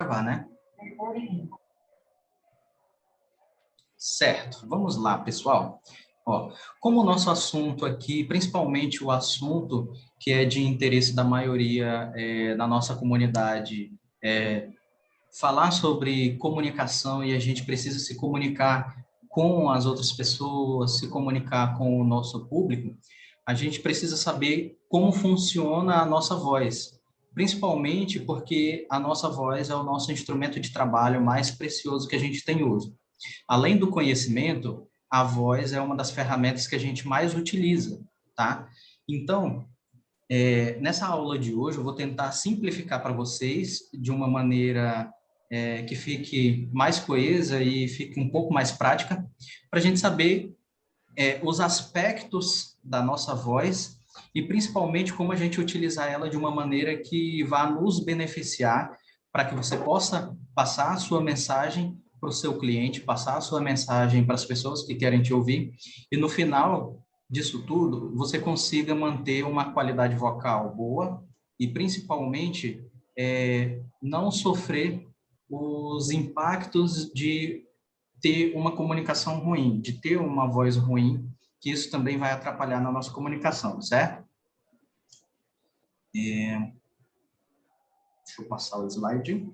Gravar, né? Certo, vamos lá, pessoal. Ó, como o nosso assunto aqui, principalmente o assunto que é de interesse da maioria da nossa comunidade, é falar sobre comunicação e a gente precisa se comunicar com as outras pessoas, se comunicar com o nosso público, a gente precisa saber como funciona a nossa voz, principalmente porque a nossa voz é o nosso instrumento de trabalho mais precioso que a gente tem hoje. Além do conhecimento, a voz é uma das ferramentas que a gente mais utiliza, tá? Então, nessa aula de hoje, eu vou tentar simplificar para vocês de uma maneira que fique mais coesa e fique um pouco mais prática, para a gente saber os aspectos da nossa voz e principalmente como a gente utilizar ela de uma maneira que vá nos beneficiar para que você possa passar a sua mensagem para o seu cliente, passar a sua mensagem para as pessoas que querem te ouvir e no final disso tudo você consiga manter uma qualidade vocal boa e principalmente não sofrer os impactos de ter uma comunicação ruim, de ter uma voz ruim, que isso também vai atrapalhar na nossa comunicação, certo? Deixa eu passar o slide.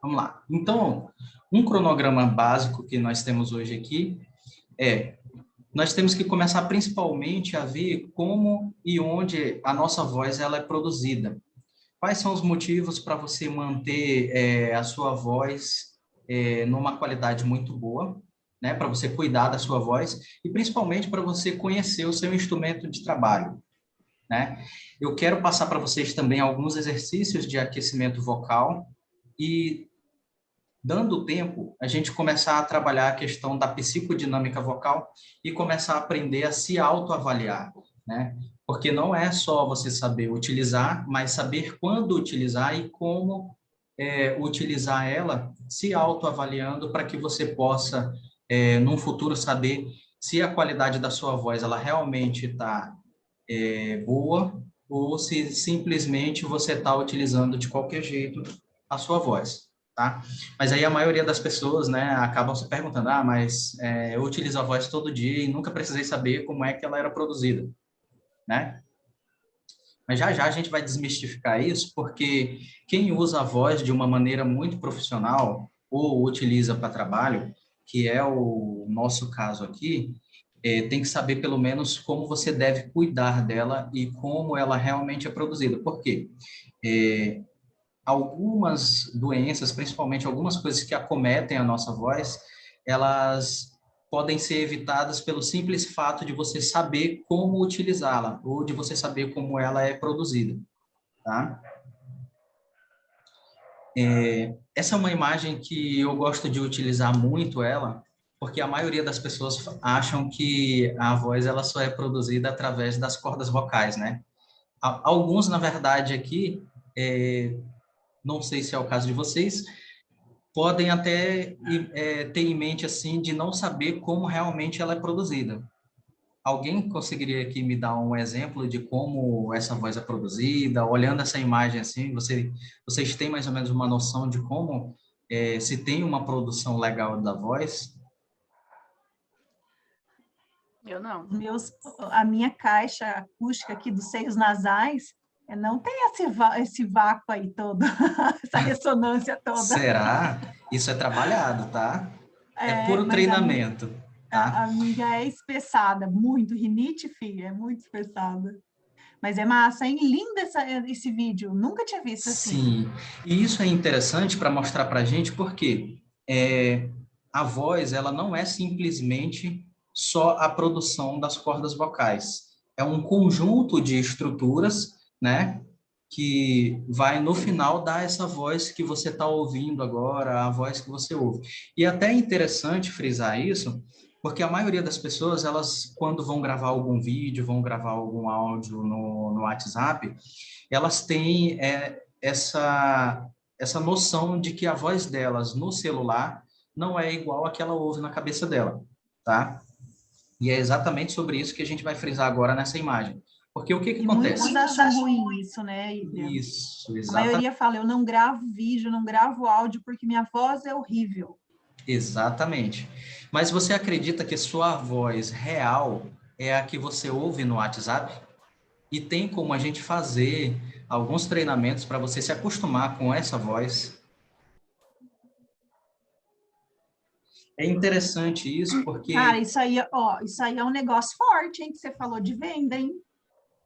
Vamos lá. Então, um cronograma básico que nós temos hoje aqui nós temos que começar principalmente a ver como e onde a nossa voz ela é produzida. Quais são os motivos para você manter a sua voz numa qualidade muito boa, né? Para você cuidar da sua voz e principalmente para você conhecer o seu instrumento de trabalho, né? Eu quero passar para vocês também alguns exercícios de aquecimento vocal e, dando tempo, a gente começar a trabalhar a questão da psicodinâmica vocal e começar a aprender a se autoavaliar, né? Porque não é só você saber utilizar, mas saber quando utilizar e como utilizar ela, se autoavaliando para que você possa, num futuro, saber se a qualidade da sua voz ela realmente está boa ou se simplesmente você está utilizando de qualquer jeito a sua voz, tá? Mas aí a maioria das pessoas, né, acabam se perguntando, mas eu utilizo a voz todo dia e nunca precisei saber como é que ela era produzida, né? Mas já já a gente vai desmistificar isso, porque quem usa a voz de uma maneira muito profissional ou utiliza para trabalho, que é o nosso caso aqui, tem que saber pelo menos como você deve cuidar dela e como ela realmente é produzida. Por quê? Algumas doenças, principalmente algumas coisas que acometem a nossa voz, elas podem ser evitadas pelo simples fato de você saber como utilizá-la ou de você saber como ela é produzida, tá? Essa é uma imagem que eu gosto de utilizar muito ela, porque a maioria das pessoas acham que a voz ela só é produzida através das cordas vocais, né? Alguns, na verdade, aqui, não sei se é o caso de vocês, podem até ter em mente assim de não saber como realmente ela é produzida. Alguém conseguiria aqui me dar um exemplo de como essa voz é produzida? Olhando essa imagem assim, vocês têm mais ou menos uma noção de como se tem uma produção legal da voz? Eu não. A minha caixa acústica aqui dos seios nasais não tem esse vácuo aí todo, essa ressonância toda. Será? Isso é trabalhado, tá? É puro treinamento. A minha é espessada, muito. Rinite, filha, é muito espessada. Mas é massa, hein? Lindo esse vídeo. Nunca tinha visto assim. Sim, e isso é interessante para mostrar para a gente porque a voz ela não é simplesmente só a produção das cordas vocais. É um conjunto de estruturas, né, que vai no final dar essa voz que você está ouvindo agora, a voz que você ouve. E até é interessante frisar isso, porque a maioria das pessoas, elas, quando vão gravar algum vídeo, vão gravar algum áudio no WhatsApp, elas têm essa noção de que a voz delas no celular não é igual a que ela ouve na cabeça dela, tá? E é exatamente sobre isso que a gente vai frisar agora nessa imagem. Porque o que que E acontece? muitos acham ruim isso, né, Ívia? Isso, A exatamente. maioria fala, eu não gravo vídeo, não gravo áudio porque minha voz é horrível. Exatamente. Mas você acredita que sua voz real é a que você ouve no WhatsApp? E tem como a gente fazer alguns treinamentos para você se acostumar com essa voz. É interessante isso Cara, porque, isso aí, ó, isso aí é um negócio forte, hein, que você falou de venda, hein?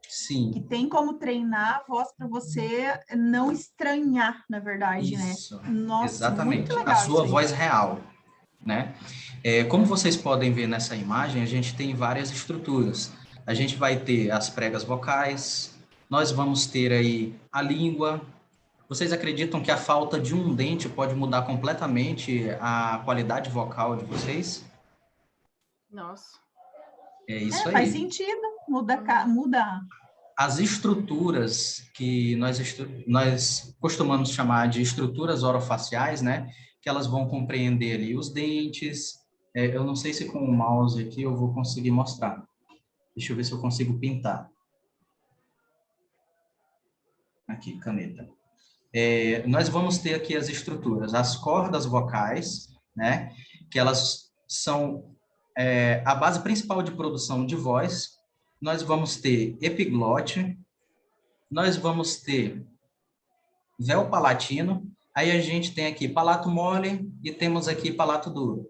Que sim, tem como treinar a voz para você não estranhar, na verdade, né? isso, Nossa, muito exatamente, a legal sua isso aí. voz real, né? Como vocês podem ver nessa imagem, a gente tem várias estruturas. A gente vai ter as pregas vocais, nós vamos ter aí a língua. Vocês acreditam que a falta de um dente pode mudar completamente a qualidade vocal de vocês? Nossa. É isso É, faz aí. sentido, muda, muda. As estruturas que nós costumamos chamar de estruturas orofaciais, né? Que elas vão compreender ali os dentes. Eu não sei se com o mouse aqui eu vou conseguir mostrar. Deixa eu ver se eu consigo pintar. Aqui, caneta. Nós vamos ter aqui as estruturas, as cordas vocais, né? Que elas são a base principal de produção de voz. Nós vamos ter epiglote, nós vamos ter véu palatino, aí a gente tem aqui palato mole e temos aqui palato duro.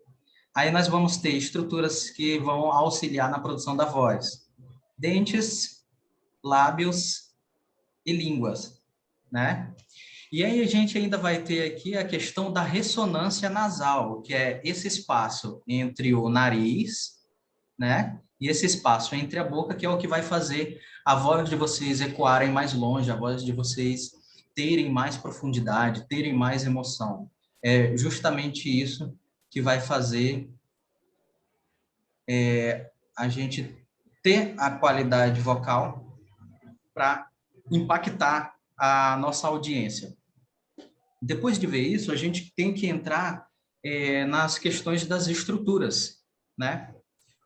Aí nós vamos ter estruturas que vão auxiliar na produção da voz. Dentes, lábios e línguas, né? E aí a gente ainda vai ter aqui a questão da ressonância nasal, que é esse espaço entre o nariz, né? E esse espaço entre a boca, que é o que vai fazer a voz de vocês ecoarem mais longe, a voz de vocês terem mais profundidade, terem mais emoção. É justamente isso que vai fazer a gente ter a qualidade vocal para impactar a nossa audiência. Depois de ver isso, a gente tem que entrar nas questões das estruturas, né?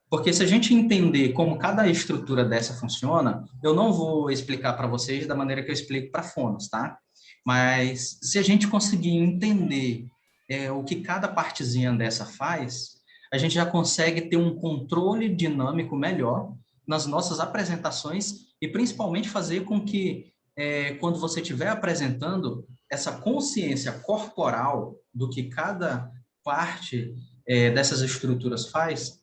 Porque se a gente entender como cada estrutura dessa funciona, eu não vou explicar para vocês da maneira que eu explico para fonos, tá? Mas se a gente conseguir entender o que cada partezinha dessa faz, a gente já consegue ter um controle dinâmico melhor nas nossas apresentações e principalmente fazer com que, quando você estiver apresentando, essa consciência corporal do que cada parte dessas estruturas faz,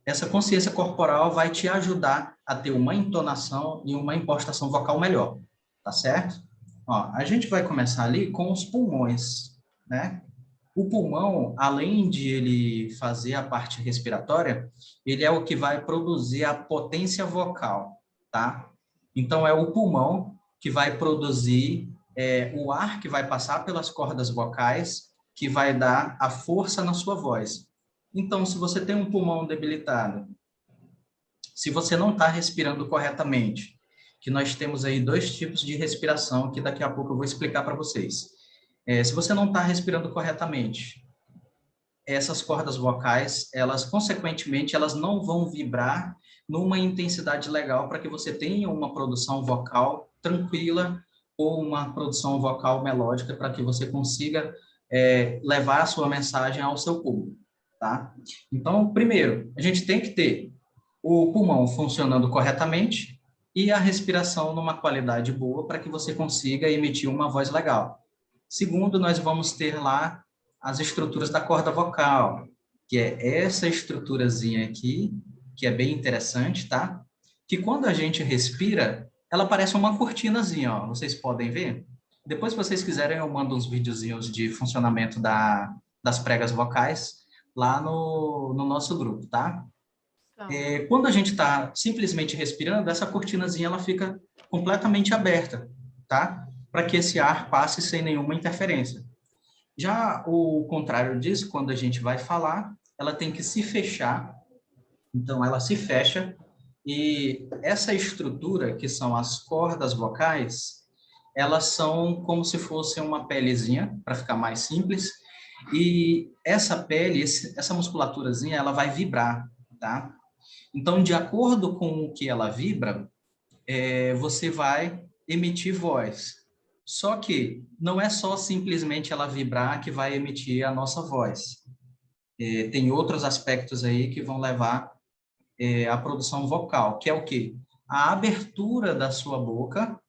essa consciência corporal vai te ajudar a ter uma entonação e uma impostação vocal melhor, tá certo? Ó, a gente vai começar ali com os pulmões, né? O pulmão, além de ele fazer a parte respiratória, ele é o que vai produzir a potência vocal, tá? Então, é o pulmão que vai produzir o ar que vai passar pelas cordas vocais, que vai dar a força na sua voz. Então, se você tem um pulmão debilitado, se você não está respirando corretamente, que nós temos aí dois tipos de respiração que daqui a pouco eu vou explicar para vocês. Se você não está respirando corretamente, essas cordas vocais, elas, consequentemente, elas não vão vibrar numa intensidade legal para que você tenha uma produção vocal tranquila ou uma produção vocal melódica para que você consiga levar a sua mensagem ao seu público, tá? Então, primeiro, a gente tem que ter o pulmão funcionando corretamente e a respiração numa qualidade boa para que você consiga emitir uma voz legal. Segundo, nós vamos ter lá as estruturas da corda vocal, que é essa estruturazinha aqui, que é bem interessante, tá? Que quando a gente respira, ela parece uma cortinazinha, ó. Vocês podem ver? Depois, se vocês quiserem, eu mando uns videozinhos de funcionamento das pregas vocais lá no nosso grupo, tá? Então, Quando a gente está simplesmente respirando, essa cortinazinha ela fica completamente aberta, tá? Para que esse ar passe sem nenhuma interferência. Já o contrário disso, quando a gente vai falar, ela tem que se fechar, então ela se fecha, e essa estrutura, que são as cordas vocais, elas são como se fosse uma pelezinha, para ficar mais simples, e essa pele, essa musculaturazinha, ela vai vibrar, tá? Então, de acordo com o que ela vibra, você vai emitir voz. Só que não é só simplesmente ela vibrar que vai emitir a nossa voz. Tem outros aspectos aí que vão levar à produção vocal, que é o quê? A abertura da sua boca,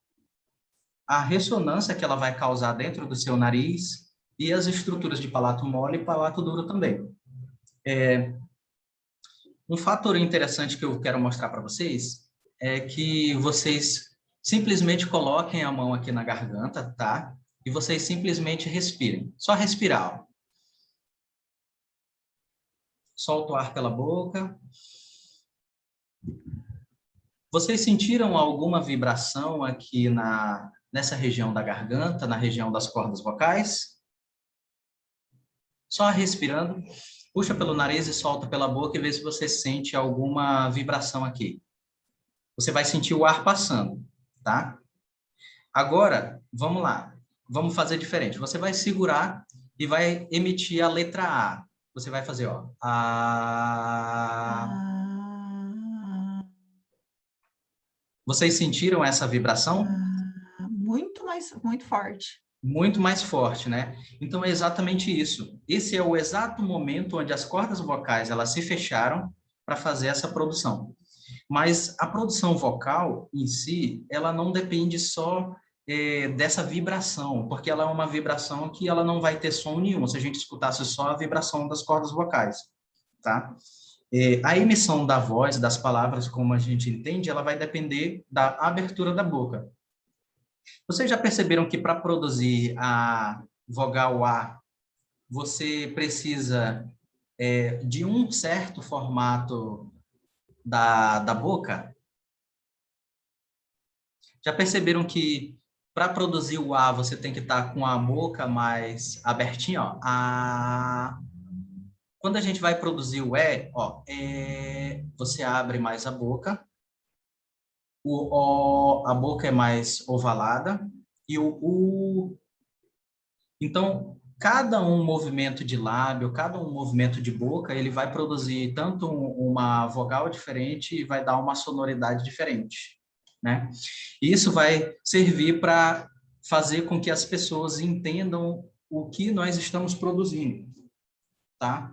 a ressonância que ela vai causar dentro do seu nariz e as estruturas de palato mole e palato duro também. Um fator interessante que eu quero mostrar para vocês é que vocês simplesmente coloquem a mão aqui na garganta, tá? E vocês simplesmente respirem. Só respirar, ó. Solta o ar pela boca. Vocês sentiram alguma vibração aqui nessa região da garganta, na região das cordas vocais? Só respirando. Puxa pelo nariz e solta pela boca e vê se você sente alguma vibração aqui. Você vai sentir o ar passando, tá? Agora, vamos lá. Vamos fazer diferente. Você vai segurar e vai emitir a letra A. Você vai fazer, ó. A... Vocês sentiram essa vibração? Muito forte. Muito mais forte, né? Então é exatamente isso. Esse é o exato momento onde as cordas vocais elas se fecharam para fazer essa produção. Mas a produção vocal em si, ela não depende só dessa vibração, porque ela é uma vibração que ela não vai ter som nenhum se a gente escutasse só a vibração das cordas vocais, tá? A emissão da voz, das palavras, como a gente entende, ela vai depender da abertura da boca. Vocês já perceberam que para produzir a vogal A, você precisa de um certo formato da boca? Já perceberam que para produzir o A, você tem que estar com a boca mais abertinha, ó? Quando a gente vai produzir o E, ó, você abre mais a boca, o O, a boca é mais ovalada, e o U... Então, cada um movimento de lábio, cada um movimento de boca, ele vai produzir tanto uma vogal diferente e vai dar uma sonoridade diferente, né? Isso vai servir para fazer com que as pessoas entendam o que nós estamos produzindo, tá?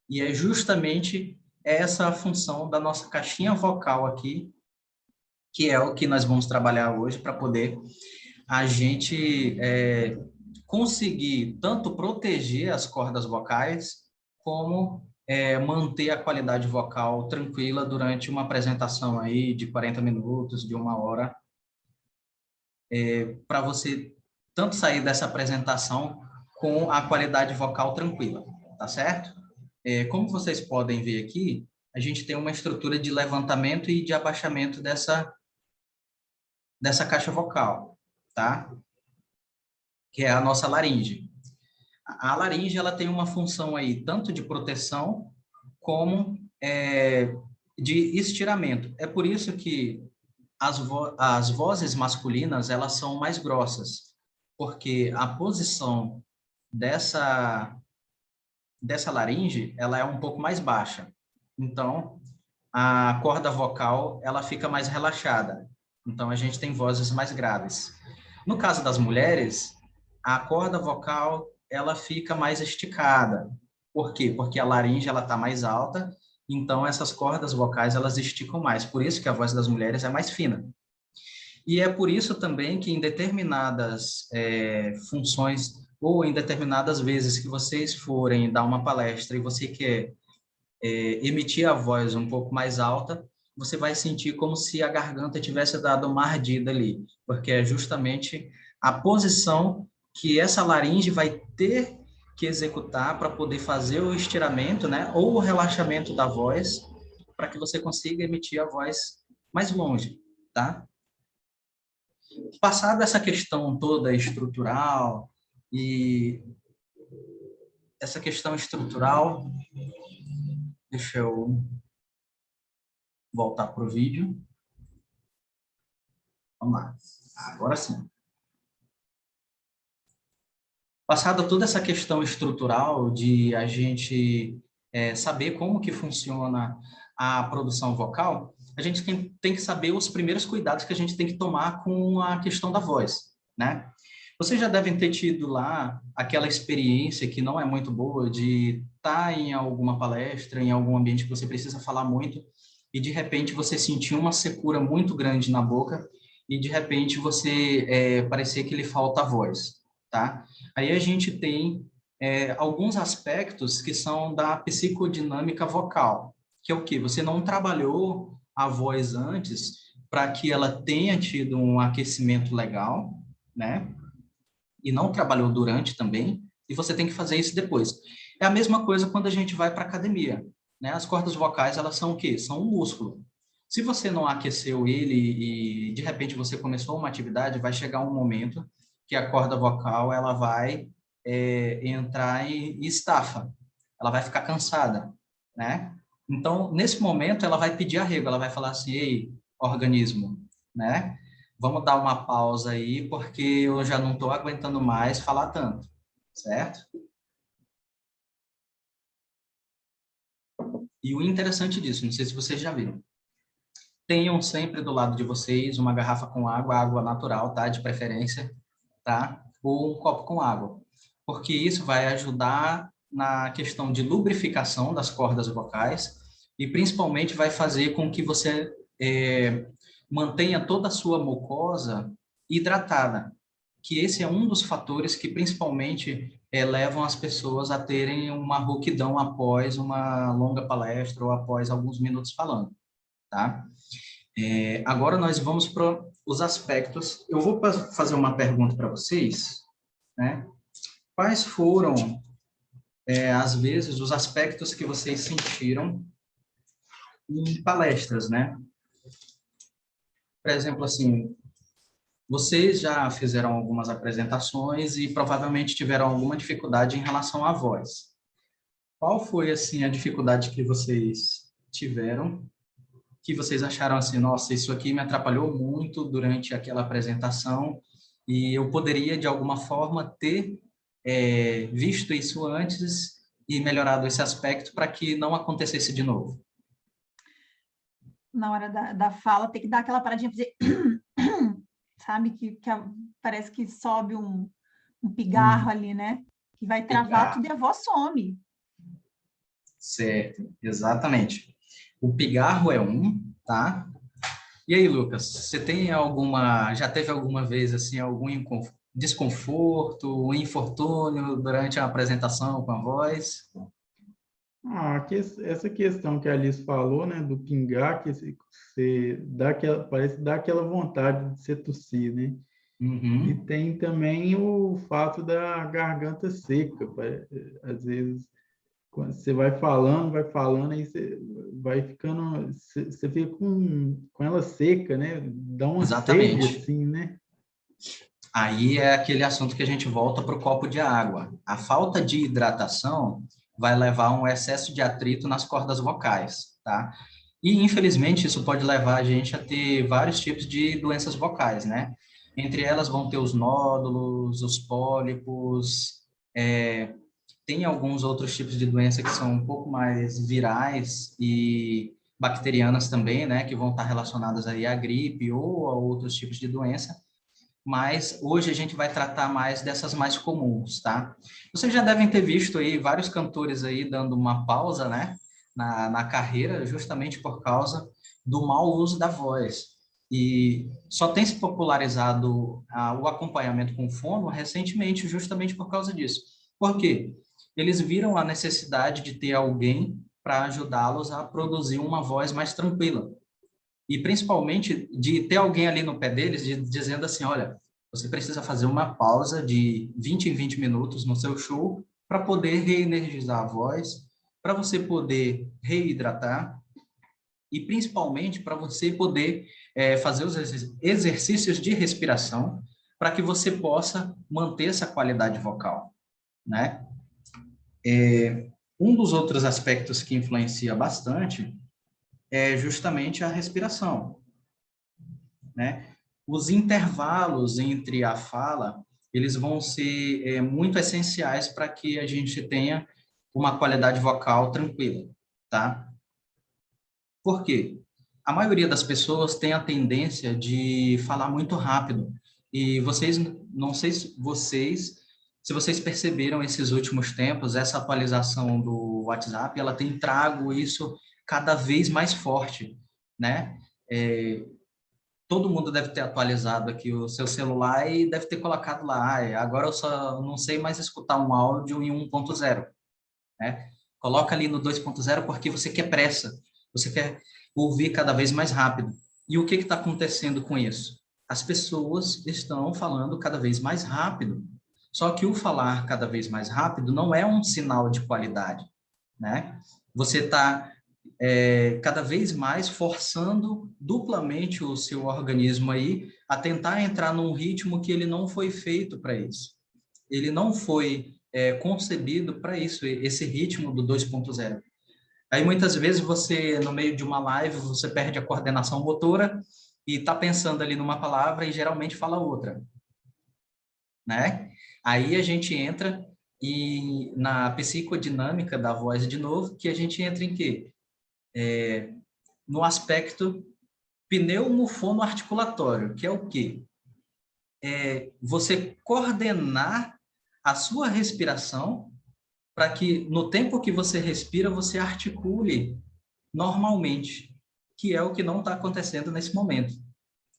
E é justamente essa a função da nossa caixinha vocal aqui, que é o que nós vamos trabalhar hoje para poder a gente conseguir tanto proteger as cordas vocais, como manter a qualidade vocal tranquila durante uma apresentação aí de 40 minutos, de 1 hora, para você tanto sair dessa apresentação com a qualidade vocal tranquila, tá certo? Como vocês podem ver aqui, a gente tem uma estrutura de levantamento e de abaixamento dessa caixa vocal, tá? Que é a nossa laringe. A laringe ela tem uma função aí tanto de proteção como de estiramento. É por isso que as vozes masculinas elas são mais grossas, porque a posição dessa laringe ela é um pouco mais baixa. Então, a corda vocal ela fica mais relaxada. Então, a gente tem vozes mais graves. No caso das mulheres, a corda vocal ela fica mais esticada. Por quê? Porque a laringe ela está mais alta, então essas cordas vocais elas esticam mais. Por isso que a voz das mulheres é mais fina. E é por isso também que em determinadas funções ou em determinadas vezes que vocês forem dar uma palestra e você quer emitir a voz um pouco mais alta, você vai sentir como se a garganta tivesse dado uma ardida ali, porque é justamente a posição que essa laringe vai ter que executar para poder fazer o estiramento, né, ou o relaxamento da voz, para que você consiga emitir a voz mais longe, tá? Passada essa questão toda estrutural e essa questão estrutural, deixa eu voltar para o vídeo. Vamos lá. Agora sim. Passada toda essa questão estrutural de a gente saber como que funciona a produção vocal, a gente tem que saber os primeiros cuidados que a gente tem que tomar com a questão da voz, né? Vocês já devem ter tido lá aquela experiência que não é muito boa de estar em alguma palestra, em algum ambiente que você precisa falar muito e de repente você sentir uma secura muito grande na boca e de repente você parecer que lhe falta a voz, tá? Aí a gente tem alguns aspectos que são da psicodinâmica vocal, que é o quê? Você não trabalhou a voz antes para que ela tenha tido um aquecimento legal, né? E não trabalhou durante também, e você tem que fazer isso depois. É a mesma coisa quando a gente vai para academia, né? As cordas vocais, elas são o quê? São um músculo. Se você não aqueceu ele e de repente você começou uma atividade, vai chegar um momento que a corda vocal ela vai entrar em estafa, ela vai ficar cansada, né? Então, nesse momento, ela vai pedir arrego, ela vai falar assim, ei, organismo, né? Vamos dar uma pausa aí, porque eu já não estou aguentando mais falar tanto, certo? E o interessante disso, não sei se vocês já viram, tenham sempre do lado de vocês uma garrafa com água, água natural, tá? De preferência, tá? Ou um copo com água, porque isso vai ajudar na questão de lubrificação das cordas vocais e principalmente vai fazer com que você mantenha toda a sua mucosa hidratada, que esse é um dos fatores que principalmente levam as pessoas a terem uma rouquidão após uma longa palestra ou após alguns minutos falando, tá? Agora nós vamos para os aspectos. Eu vou fazer uma pergunta para vocês, né? Quais foram, às vezes, os aspectos que vocês sentiram em palestras, né? Por exemplo, assim, vocês já fizeram algumas apresentações e provavelmente tiveram alguma dificuldade em relação à voz. Qual foi, assim, a dificuldade que vocês tiveram, que vocês acharam assim, nossa, isso aqui me atrapalhou muito durante aquela apresentação e eu poderia, de alguma forma, ter visto isso antes e melhorado esse aspecto para que não acontecesse de novo? Na hora da fala, tem que dar aquela paradinha, fazer... sabe? Parece que sobe um pigarro ali, né? Que vai travar tudo e a voz some. Certo, exatamente. O pigarro é um, tá? E aí, Lucas, já teve alguma vez, assim, algum desconforto, um infortúnio durante a apresentação com a voz? Essa questão que a Alice falou, né, do pingar, que você dá parece dar aquela vontade de você tossir, né? E Uhum. tem também o fato da garganta seca. Às vezes, quando você vai falando, aí você vai ficando, você fica com ela seca, né? Dá uma sede, Exatamente. assim, né? Aí é aquele assunto que a gente volta para o copo de água. A falta de hidratação vai levar a um excesso de atrito nas cordas vocais, tá? E, infelizmente, isso pode levar a gente a ter vários tipos de doenças vocais, né? Entre elas vão ter os nódulos, os pólipos, tem alguns outros tipos de doença que são um pouco mais virais e bacterianas também, né? Que vão estar relacionadas aí à gripe ou a outros tipos de doença, mas hoje a gente vai tratar mais dessas mais comuns, tá? Vocês já devem ter visto aí vários cantores aí dando uma pausa, né, na carreira, justamente por causa do mau uso da voz. E só tem se popularizado o acompanhamento com fono recentemente, justamente por causa disso. Por quê? Eles viram a necessidade de ter alguém para ajudá-los a produzir uma voz mais tranquila e principalmente de ter alguém ali no pé deles dizendo assim, olha, você precisa fazer uma pausa de 20 em 20 minutos no seu show para poder reenergizar a voz, para você poder reidratar e principalmente para você poder fazer os exercícios de respiração para que você possa manter essa qualidade vocal, né? Um dos outros aspectos que influencia bastante é justamente a respiração, né? Os intervalos entre a fala, eles vão ser muito essenciais para que a gente tenha uma qualidade vocal tranquila, tá? Por quê? a maioria das pessoas tem a tendência de falar muito rápido. E vocês, não sei se vocês perceberam esses últimos tempos, essa atualização do WhatsApp, ela tem trago isso cada vez mais forte, né? Todo mundo deve ter atualizado aqui o seu celular e deve ter colocado lá, agora eu só não sei mais escutar um áudio em 1.0, né? Coloca ali no 2.0 porque você quer pressa, você quer ouvir cada vez mais rápido. E o que está acontecendo com isso? As pessoas estão falando cada vez mais rápido. Só que o falar cada vez mais rápido não é um sinal de qualidade, né? Você está cada vez mais forçando duplamente o seu organismo aí a tentar entrar num ritmo que ele não foi feito para isso. Ele não foi concebido para isso, esse ritmo do 2.0. Aí muitas vezes você, no meio de uma live, você perde a coordenação motora e está pensando ali numa palavra e geralmente fala outra, né? Aí a gente entra na psicodinâmica da voz de novo, que a gente entra em quê? No aspecto pneumofonoarticulatório, que é o quê? Você coordenar a sua respiração para que, no tempo que você respira, você articule normalmente, que é o que não está acontecendo nesse momento.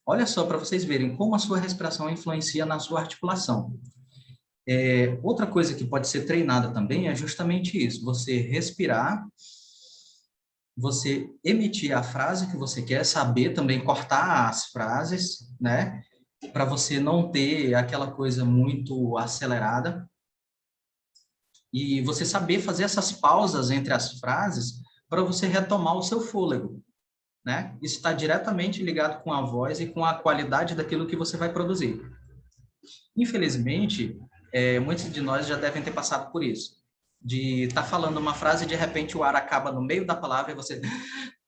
Olha só, para vocês verem como a sua respiração influencia na sua articulação. Outra coisa que pode ser treinada também é justamente isso, você respirar, você emitir a frase que você quer, saber também cortar as frases, né? Para você não ter aquela coisa muito acelerada. E você saber fazer essas pausas entre as frases para você retomar o seu fôlego, né? Isso está diretamente ligado com a voz e com a qualidade daquilo que você vai produzir. Infelizmente, muitos de nós já devem ter passado por isso, de estar falando uma frase e de repente o ar acaba no meio da palavra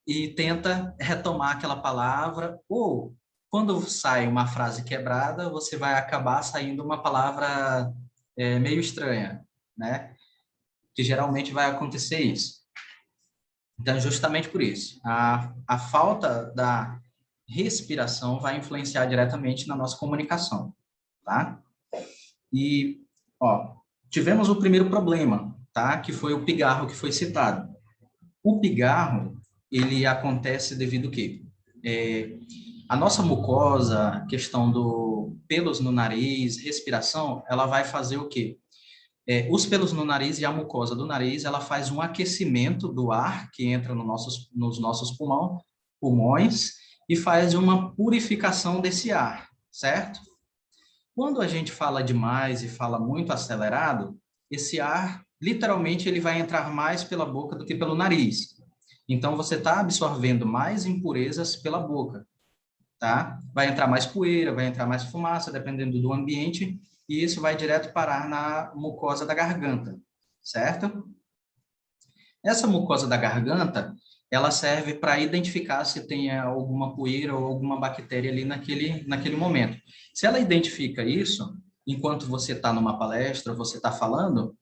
e tenta retomar aquela palavra, ou quando sai uma frase quebrada, você vai acabar saindo uma palavra meio estranha, né? Que geralmente vai acontecer isso. Então, justamente por isso, a falta da respiração vai influenciar diretamente na nossa comunicação, tá? E, ó, tivemos o primeiro problema, tá? Que foi o pigarro que foi citado. O pigarro, ele acontece devido ao quê? A nossa mucosa, questão do pelos no nariz, respiração, ela vai fazer o quê? Os pelos no nariz e a mucosa do nariz, ela faz um aquecimento do ar que entra nos nossos pulmões e faz uma purificação desse ar, certo? Quando a gente fala demais e fala muito acelerado, esse ar, literalmente, ele vai entrar mais pela boca do que pelo nariz. Então, você está absorvendo mais impurezas pela boca, tá? Vai entrar mais poeira, vai entrar mais fumaça, dependendo do ambiente, e isso vai direto parar na mucosa da garganta, certo? Essa mucosa da garganta, ela serve para identificar se tem alguma poeira ou alguma bactéria ali naquele momento. Se ela identifica isso, enquanto você está numa palestra, você está falando,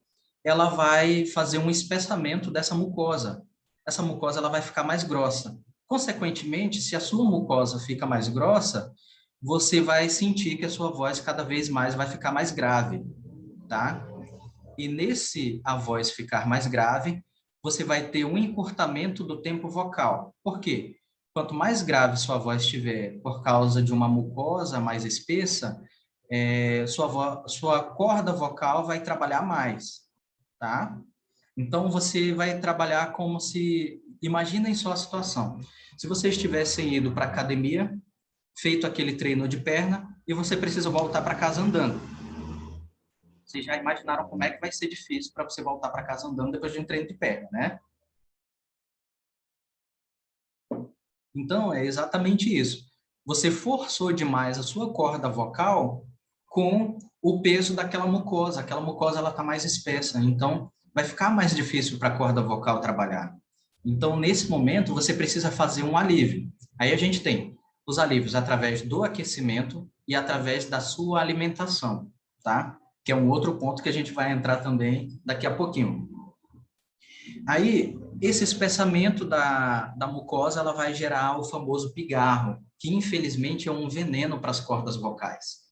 ela vai fazer um espessamento dessa mucosa. Essa mucosa ela vai ficar mais grossa. Consequentemente, se a sua mucosa fica mais grossa, você vai sentir que a sua voz cada vez mais vai ficar mais grave, tá? E a voz ficar mais grave, você vai ter um encurtamento do tempo vocal. Por quê? Quanto mais grave sua voz estiver por causa de uma mucosa mais espessa, sua corda vocal vai trabalhar mais, tá? Então, você vai trabalhar como se... Imaginem só a situação. Se vocês tivessem ido para a academia, feito aquele treino de perna, e você precisa voltar para casa andando. Vocês já imaginaram como é que vai ser difícil para você voltar para casa andando depois de um treino de perna, né? Então, é exatamente isso. Você forçou demais a sua corda vocal com o peso daquela mucosa. Aquela mucosa ela está mais espessa, então vai ficar mais difícil para a corda vocal trabalhar. Então, nesse momento, você precisa fazer um alívio. Aí a gente tem os alívios através do aquecimento e através da sua alimentação, tá? Que é um outro ponto que a gente vai entrar também daqui a pouquinho. Aí, esse espessamento da mucosa, ela vai gerar o famoso pigarro, que infelizmente é um veneno para as cordas vocais.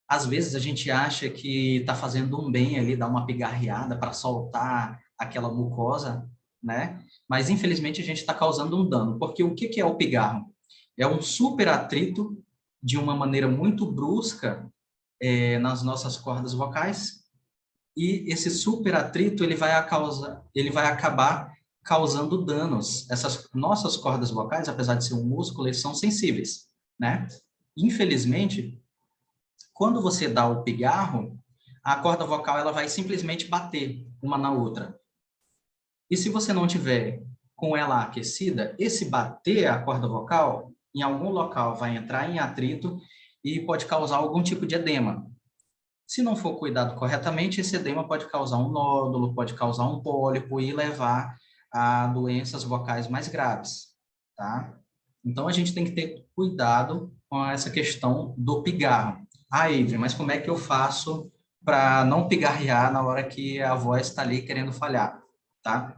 Às vezes a gente acha que está fazendo um bem ali, dar uma pigarreada para soltar aquela mucosa, né? Mas infelizmente a gente está causando um dano, porque o que é o pigarro? É um super atrito de uma maneira muito brusca nas nossas cordas vocais, e esse super atrito ele vai acabar causando danos. Essas nossas cordas vocais, apesar de ser um músculo, eles são sensíveis, né? Infelizmente, quando você dá o pigarro, a corda vocal ela vai simplesmente bater uma na outra. E se você não tiver com ela aquecida, esse bater a corda vocal, em algum local vai entrar em atrito e pode causar algum tipo de edema. Se não for cuidado corretamente, esse edema pode causar um nódulo, pode causar um pólipo e levar a doenças vocais mais graves, tá? Então, a gente tem que ter cuidado com essa questão do pigarro. Ah, Ivy, mas como é que eu faço para não pigarrear na hora que a voz está ali querendo falhar, tá?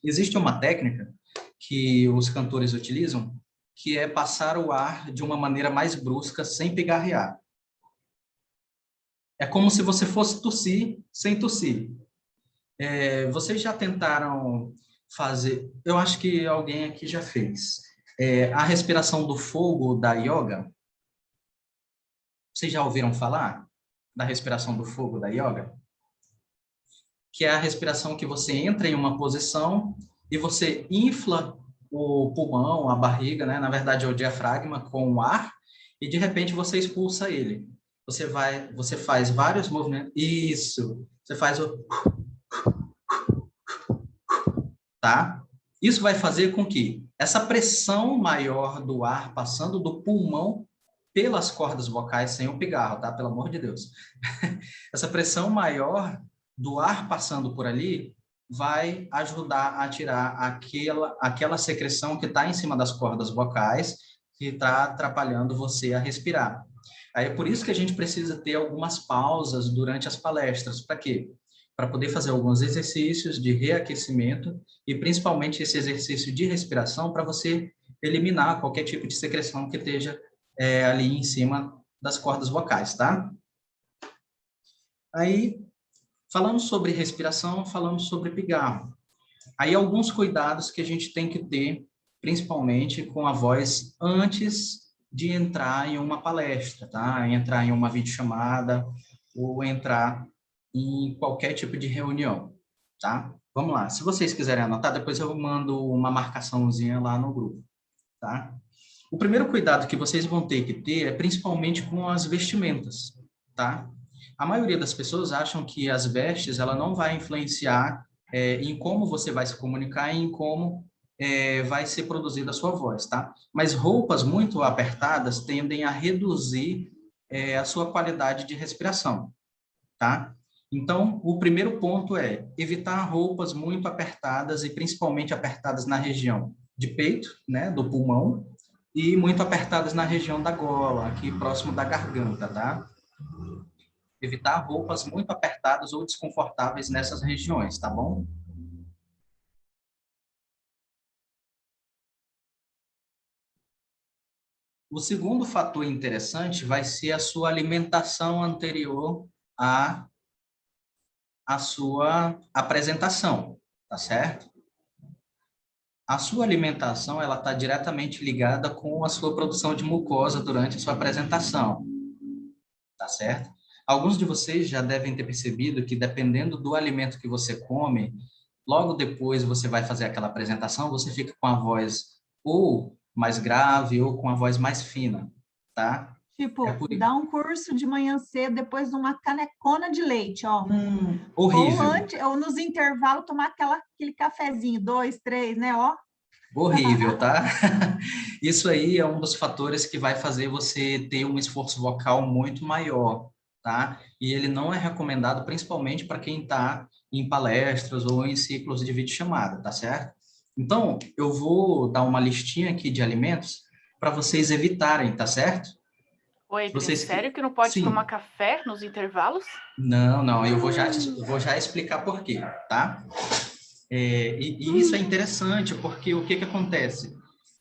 Existe uma técnica que os cantores utilizam, que é passar o ar de uma maneira mais brusca, sem pigarrear. É como se você fosse tossir sem tossir. Vocês já tentaram fazer... Eu acho que alguém aqui já fez. A respiração do fogo da yoga. Vocês já ouviram falar da respiração do fogo da yoga? Que é a respiração que você entra em uma posição e você infla o pulmão, a barriga, né? Na verdade, é o diafragma com o ar, e de repente você expulsa ele. Você faz vários movimentos. Isso. Você faz o... Tá? Isso vai fazer com que essa pressão maior do ar passando do pulmão pelas cordas vocais, sem o pigarro, tá? Pelo amor de Deus. Essa pressão maior do ar passando por ali vai ajudar a tirar aquela secreção que está em cima das cordas vocais, que está atrapalhando você a respirar. Aí é por isso que a gente precisa ter algumas pausas durante as palestras. Para quê? Para poder fazer alguns exercícios de reaquecimento e principalmente esse exercício de respiração para você eliminar qualquer tipo de secreção que esteja ali em cima das cordas vocais, tá? Aí, falando sobre respiração, falamos sobre pigarro. Aí, alguns cuidados que a gente tem que ter, principalmente com a voz, antes de entrar em uma palestra, tá? Entrar em uma videochamada ou entrar em qualquer tipo de reunião, tá? Vamos lá. Se vocês quiserem anotar, depois eu mando uma marcaçãozinha lá no grupo, tá? O primeiro cuidado que vocês vão ter que ter é principalmente com as vestimentas, tá? A maioria das pessoas acham que as vestes, ela não vai influenciar em como você vai se comunicar e em como vai ser produzida a sua voz, tá? Mas roupas muito apertadas tendem a reduzir a sua qualidade de respiração, tá? Então, o primeiro ponto é evitar roupas muito apertadas e principalmente apertadas na região de peito, né, do pulmão, e muito apertadas na região da gola, aqui próximo da garganta, tá? Evitar roupas muito apertadas ou desconfortáveis nessas regiões, tá bom? O segundo fator interessante vai ser a sua alimentação anterior à sua apresentação, tá certo? A sua alimentação, ela está diretamente ligada com a sua produção de mucosa durante a sua apresentação, tá certo? Alguns de vocês já devem ter percebido que, dependendo do alimento que você come, logo depois você vai fazer aquela apresentação, você fica com a voz ou mais grave ou com a voz mais fina, tá? Tipo, dá um curso de manhã cedo, depois de uma canecona de leite, ó. Horrível. Ou nos intervalos tomar aquele cafezinho, 2, 3, né, ó. Horrível, tá? Isso aí é um dos fatores que vai fazer você ter um esforço vocal muito maior, tá? E ele não é recomendado principalmente para quem está em palestras ou em ciclos de videochamada, tá certo? Então, eu vou dar uma listinha aqui de alimentos para vocês evitarem, tá certo? Oi, sério que não pode Sim. tomar café nos intervalos? Não, eu vou já explicar por quê, tá? E isso é interessante, porque o que que acontece?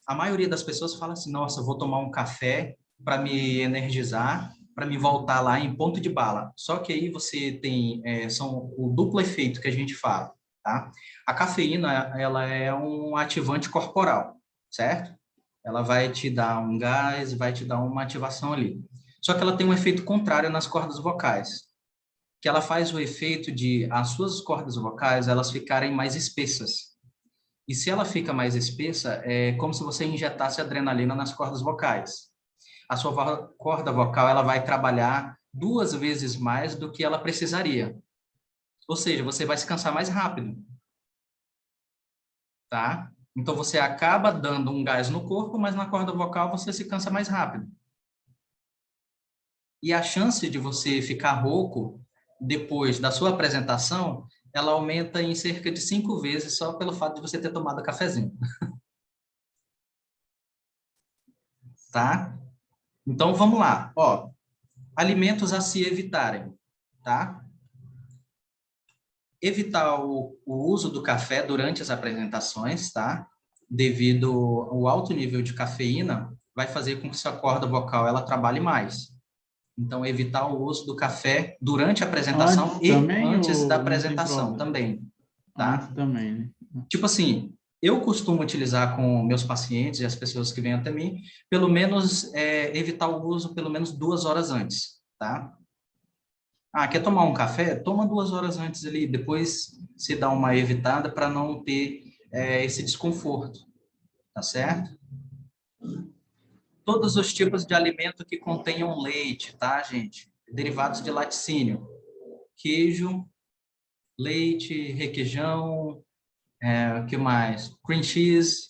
A maioria das pessoas fala assim, nossa, eu vou tomar um café para me energizar, para me voltar lá em ponto de bala. Só que aí você tem, são o duplo efeito que a gente fala, tá? A cafeína, ela é um ativante corporal, certo? Ela vai te dar um gás, vai te dar uma ativação ali. Só que ela tem um efeito contrário nas cordas vocais, que ela faz o efeito de as suas cordas vocais elas ficarem mais espessas. E se ela fica mais espessa, é como se você injetasse adrenalina nas cordas vocais. A sua corda vocal ela vai trabalhar 2 vezes mais do que ela precisaria. Ou seja, você vai se cansar mais rápido, tá? Então você acaba dando um gás no corpo, mas na corda vocal você se cansa mais rápido. E a chance de você ficar rouco depois da sua apresentação, ela aumenta em cerca de 5 vezes só pelo fato de você ter tomado cafezinho. Tá? Então, vamos lá. Ó, alimentos a se evitarem, tá? Evitar o uso do café durante as apresentações, tá? Devido ao alto nível de cafeína, vai fazer com que sua corda vocal ela trabalhe mais. Então, evitar o uso do café durante a apresentação Antes e também antes da ou não tem apresentação problema? também, tá? Antes também, né? Tipo assim, eu costumo utilizar com meus pacientes e as pessoas que vêm até mim, pelo menos evitar o uso pelo menos 2 horas antes, tá? Ah, quer tomar um café? Toma 2 horas antes ali, depois se dá uma evitada para não ter esse desconforto, tá certo? Todos os tipos de alimento que contenham leite, tá, gente? Derivados de laticínio, queijo, leite, requeijão, o que mais? Cream cheese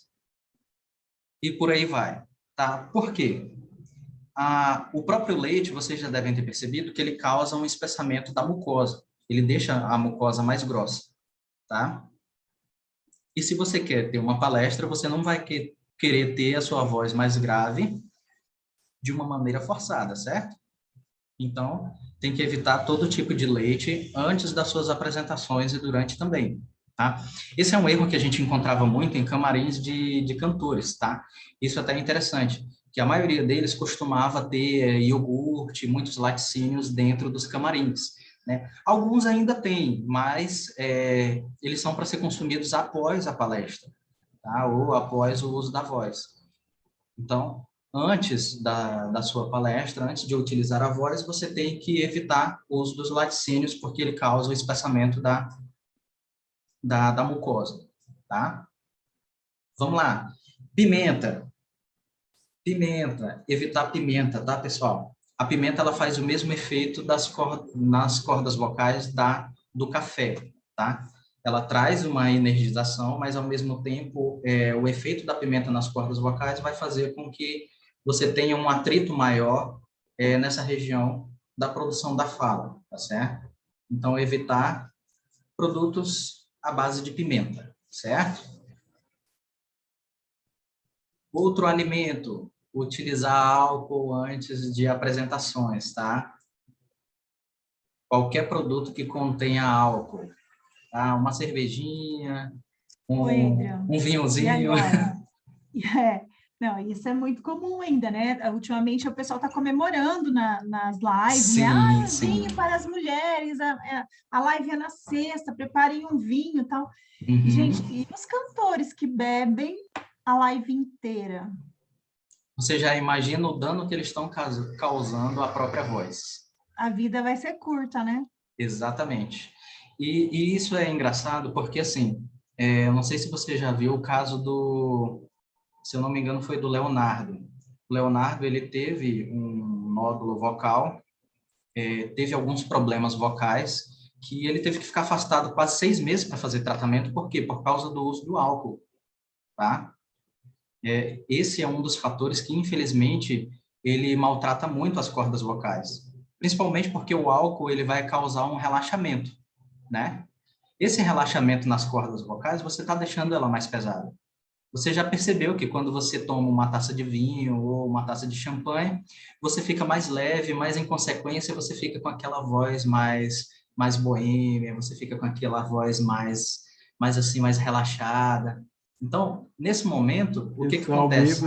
e por aí vai, tá? Por quê? O próprio leite, vocês já devem ter percebido que ele causa um espessamento da mucosa. Ele deixa a mucosa mais grossa, tá? E se você quer ter uma palestra, você não vai querer ter a sua voz mais grave de uma maneira forçada, certo? Então, tem que evitar todo tipo de leite antes das suas apresentações e durante também, tá? Esse é um erro que a gente encontrava muito em camarins de cantores, tá? Isso até é interessante, que a maioria deles costumava ter iogurte, muitos laticínios dentro dos camarins, né? Alguns ainda têm, mas eles são para ser consumidos após a palestra, tá? Ou após o uso da voz. Então, antes da sua palestra, antes de utilizar a voz, você tem que evitar o uso dos laticínios, porque ele causa o espessamento da mucosa, tá? Vamos lá. Pimenta. Pimenta. Evitar pimenta, tá, pessoal? A pimenta, ela faz o mesmo efeito nas cordas vocais do café, tá? Ela traz uma energização, mas, ao mesmo tempo, o efeito da pimenta nas cordas vocais vai fazer com que você tenha um atrito maior nessa região da produção da fala, tá certo? Então, evitar produtos à base de pimenta, certo? Outro alimento, utilizar álcool antes de apresentações, tá? Qualquer produto que contenha álcool, tá? Uma cervejinha, Oi, Adriano. um E vinhozinho. agora? Não, isso é muito comum ainda, né? Ultimamente o pessoal está comemorando nas lives, né? Sim, Vinho sim. para as mulheres, a live é na sexta, preparem um vinho e tal. Uhum. Gente, e os cantores que bebem a live inteira? Você já imagina o dano que eles estão causando à própria voz. A vida vai ser curta, né? Exatamente. E isso é engraçado porque, assim, eu não sei se você já viu o caso se eu não me engano, foi do Leonardo. O Leonardo, ele teve um nódulo vocal, teve alguns problemas vocais, que ele teve que ficar afastado quase 6 meses para fazer tratamento. Por quê? Por causa do uso do álcool, tá? Esse é um dos fatores que, infelizmente, ele maltrata muito as cordas vocais. Principalmente porque o álcool ele vai causar um relaxamento, né? Esse relaxamento nas cordas vocais, você está deixando ela mais pesada. Você já percebeu que quando você toma uma taça de vinho ou uma taça de champanhe, você fica mais leve, mas, em consequência, você fica com aquela voz mais boêmia, você fica com aquela voz mais assim, mais relaxada. Então, nesse momento, o que acontece?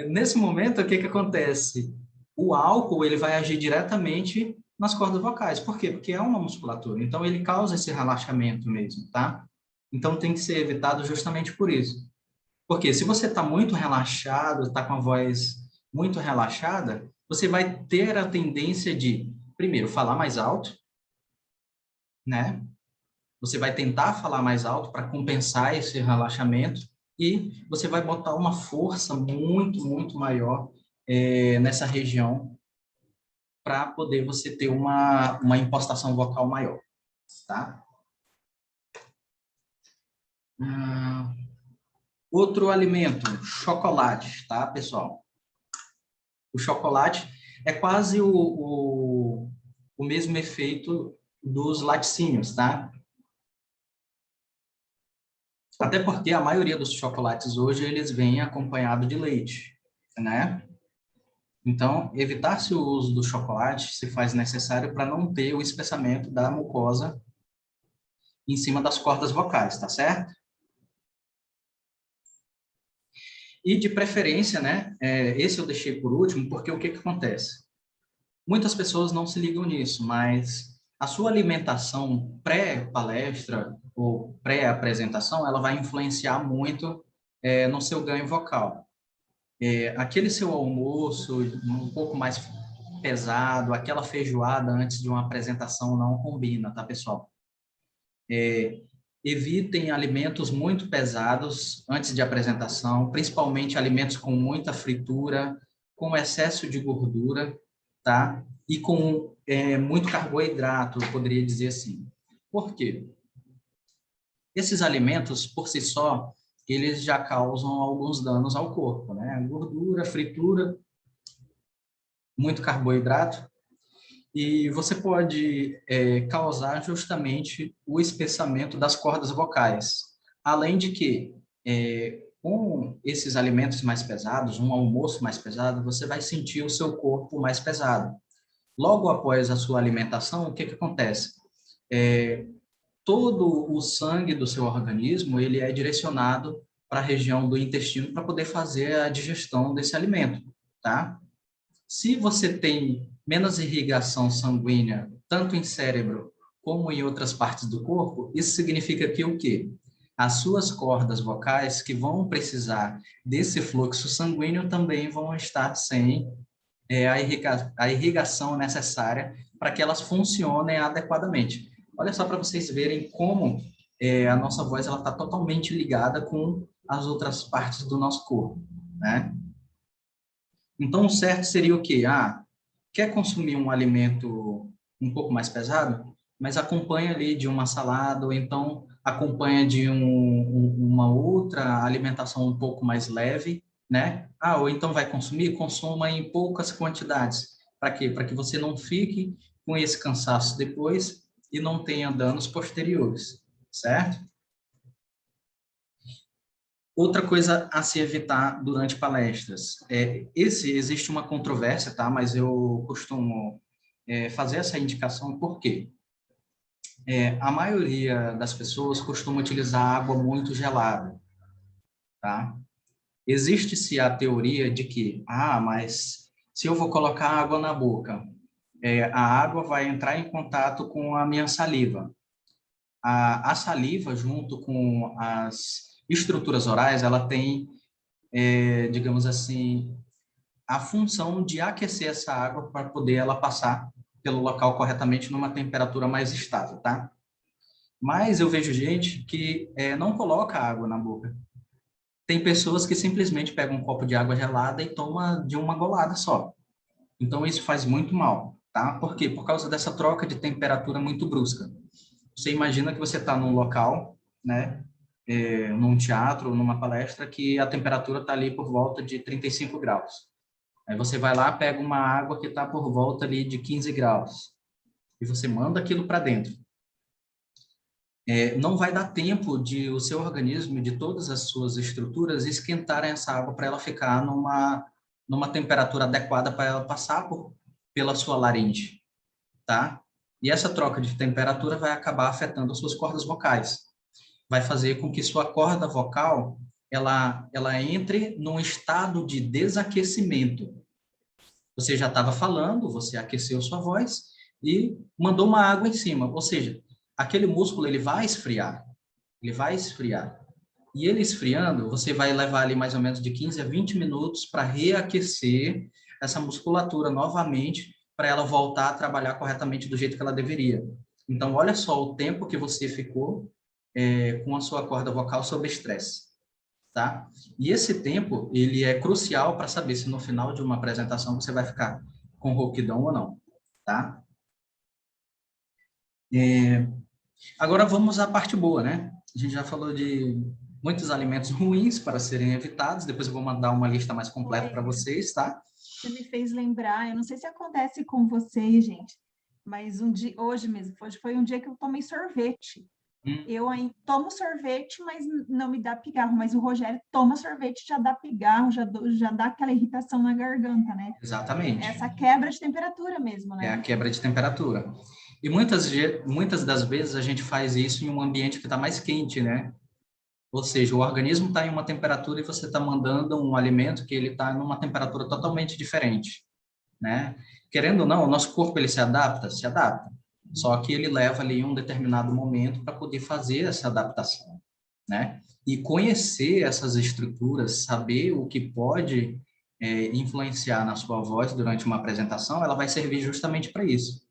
Nesse momento, o que acontece? O álcool, ele vai agir diretamente nas cordas vocais. Por quê? Porque é uma musculatura. Então, ele causa esse relaxamento mesmo, tá? Então, tem que ser evitado justamente por isso. Porque se você está muito relaxado, está com a voz muito relaxada, você vai ter a tendência de, primeiro, falar mais alto, né? Você vai tentar falar mais alto para compensar esse relaxamento e você vai botar uma força muito, muito maior nessa região para poder você ter uma impostação vocal maior, tá? Outro alimento, chocolate, tá, pessoal? O chocolate é quase o mesmo efeito dos laticínios, tá? Até porque a maioria dos chocolates hoje, eles vêm acompanhado de leite, né? Então, evitar-se o uso do chocolate se faz necessário para não ter o espessamento da mucosa em cima das cordas vocais, tá certo? E de preferência, né? Esse eu deixei por último, porque o que acontece? Muitas pessoas não se ligam nisso, mas a sua alimentação pré-palestra ou pré-apresentação, ela vai influenciar muito no seu ganho vocal. Aquele seu almoço um pouco mais pesado, aquela feijoada antes de uma apresentação não combina, tá, pessoal? Evitem alimentos muito pesados antes de apresentação, principalmente alimentos com muita fritura, com excesso de gordura, tá? E com muito carboidrato, eu poderia dizer assim. Por quê? Esses alimentos, por si só, eles já causam alguns danos ao corpo, né? Gordura, fritura, muito carboidrato, e você pode causar justamente o espessamento das cordas vocais. Além de que, com esses alimentos mais pesados, um almoço mais pesado, você vai sentir o seu corpo mais pesado. Logo após a sua alimentação, o que acontece? Todo o sangue do seu organismo, ele é direcionado para a região do intestino para poder fazer a digestão desse alimento, tá? Se você tem menos irrigação sanguínea, tanto em cérebro como em outras partes do corpo, isso significa que o quê? As suas cordas vocais que vão precisar desse fluxo sanguíneo também vão estar sem a irrigação necessária para que elas funcionem adequadamente. Olha só para vocês verem como a nossa voz ela está totalmente ligada com as outras partes do nosso corpo, né? Então, o certo seria o quê? Quer consumir um alimento um pouco mais pesado? Mas acompanha ali de uma salada, ou então acompanha de uma outra alimentação um pouco mais leve, né? Ou então vai consumir, consuma em poucas quantidades. Para quê? Para que você não fique com esse cansaço depois e não tenha danos posteriores, certo? Outra coisa a se evitar durante palestras. Existe uma controvérsia, tá? Mas eu costumo fazer essa indicação porque a maioria das pessoas costuma utilizar água muito gelada, tá? Existe-se a teoria de que, mas se eu vou colocar água na boca, a água vai entrar em contato com a minha saliva. A saliva, junto com as estruturas orais, ela tem, digamos assim, a função de aquecer essa água para poder ela passar pelo local corretamente numa temperatura mais estável, tá? Mas eu vejo gente que não coloca água na boca. Tem pessoas que simplesmente pegam um copo de água gelada e toma de uma golada só. Então, isso faz muito mal, tá? Por quê? Por causa dessa troca de temperatura muito brusca. Você imagina que você está num local, né? Num teatro ou numa palestra que a temperatura está ali por volta de 35 graus. Aí você vai lá, pega uma água que está por volta ali de 15 graus e você manda aquilo para dentro. Não vai dar tempo de o seu organismo e de todas as suas estruturas esquentarem essa água para ela ficar numa temperatura adequada para ela passar pela sua laringe, tá? E essa troca de temperatura vai acabar afetando as suas cordas vocais. Vai fazer com que sua corda vocal ela entre num estado de desaquecimento. Você já estava falando, você aqueceu sua voz e mandou uma água em cima. Ou seja, aquele músculo ele vai esfriar. Ele vai esfriar. E ele esfriando, você vai levar ali mais ou menos de 15 a 20 minutos para reaquecer essa musculatura novamente, para ela voltar a trabalhar corretamente do jeito que ela deveria. Então, olha só o tempo que você ficou com a sua corda vocal sob estresse, tá? E esse tempo, ele é crucial para saber se no final de uma apresentação você vai ficar com rouquidão ou não, tá? Agora vamos à parte boa, né? A gente já falou de muitos alimentos ruins para serem evitados, depois eu vou mandar uma lista mais completa para vocês, tá? Você me fez lembrar, eu não sei se acontece com vocês, gente, mas hoje mesmo, hoje foi um dia que eu tomei sorvete. Eu aí tomo sorvete, mas não me dá pigarro, mas o Rogério toma sorvete, já dá pigarro, já dá aquela irritação na garganta, né? Exatamente. Essa quebra de temperatura mesmo, né? É a quebra de temperatura. E muitas das vezes a gente faz isso em um ambiente que está mais quente, né? Ou seja, o organismo está em uma temperatura e você está mandando um alimento que ele está numa temperatura totalmente diferente, né? Querendo ou não, o nosso corpo ele se adapta. Só que ele leva ali um determinado momento para poder fazer essa adaptação, né? E conhecer essas estruturas, saber o que pode influenciar na sua voz durante uma apresentação, ela vai servir justamente para isso.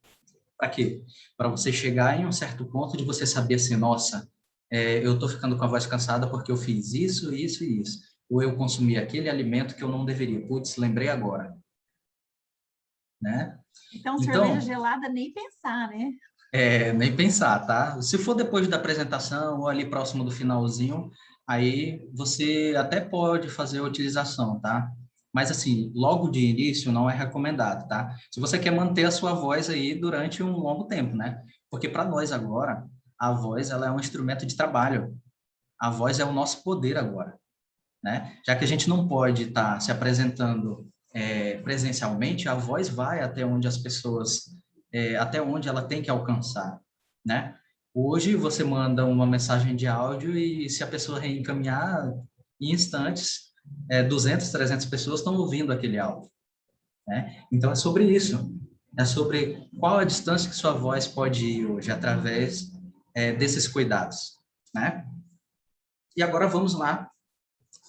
Para quê? Para você chegar em um certo ponto de você saber assim, nossa, eu estou ficando com a voz cansada porque eu fiz isso, isso e isso. Ou eu consumi aquele alimento que eu não deveria. Putz, lembrei agora. Né? Então, cerveja gelada, nem pensar, né? Nem pensar, tá? Se for depois da apresentação ou ali próximo do finalzinho, aí você até pode fazer a utilização, tá? Mas, assim, logo de início não é recomendado, tá? Se você quer manter a sua voz aí durante um longo tempo, né? Porque para nós agora, a voz ela é um instrumento de trabalho. A voz é o nosso poder agora, né? Já que a gente não pode estar se apresentando presencialmente, a voz vai até onde as pessoas, até onde ela tem que alcançar, né? Hoje você manda uma mensagem de áudio e se a pessoa reencaminhar em instantes, 200, 300 pessoas estão ouvindo aquele áudio, né? Então é sobre isso, é sobre qual a distância que sua voz pode ir hoje através desses cuidados, né? E agora vamos lá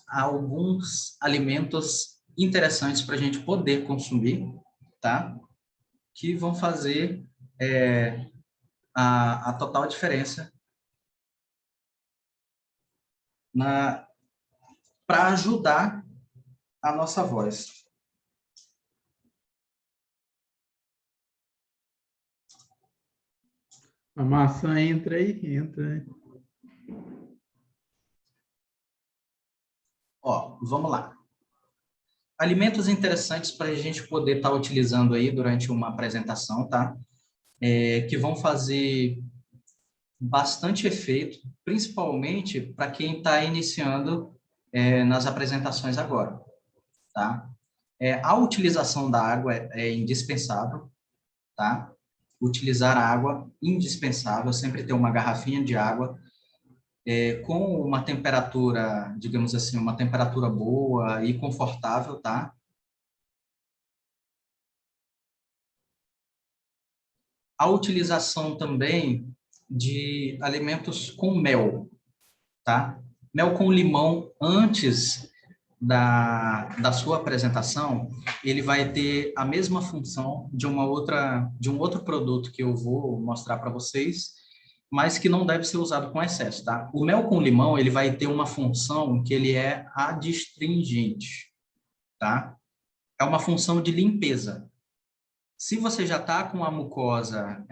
a alguns alimentos interessantes para a gente poder consumir, tá? Que vão fazer a total diferença para ajudar a nossa voz. A maçã entra aí, entra. Ó, vamos lá. Alimentos interessantes para a gente poder estar utilizando aí durante uma apresentação, tá? Que vão fazer bastante efeito, principalmente para quem está iniciando nas apresentações agora, tá? A utilização da água é indispensável, tá? Utilizar a água, indispensável, sempre ter uma garrafinha de água com uma temperatura, digamos assim, uma temperatura boa e confortável, tá? A utilização também de alimentos com mel, tá? Mel com limão antes da sua apresentação, ele vai ter a mesma função de um outro produto que eu vou mostrar para vocês, mas que não deve ser usado com excesso, tá? O mel com limão, ele vai ter uma função que ele é adstringente, tá? É uma função de limpeza. Se você já está com a mucosa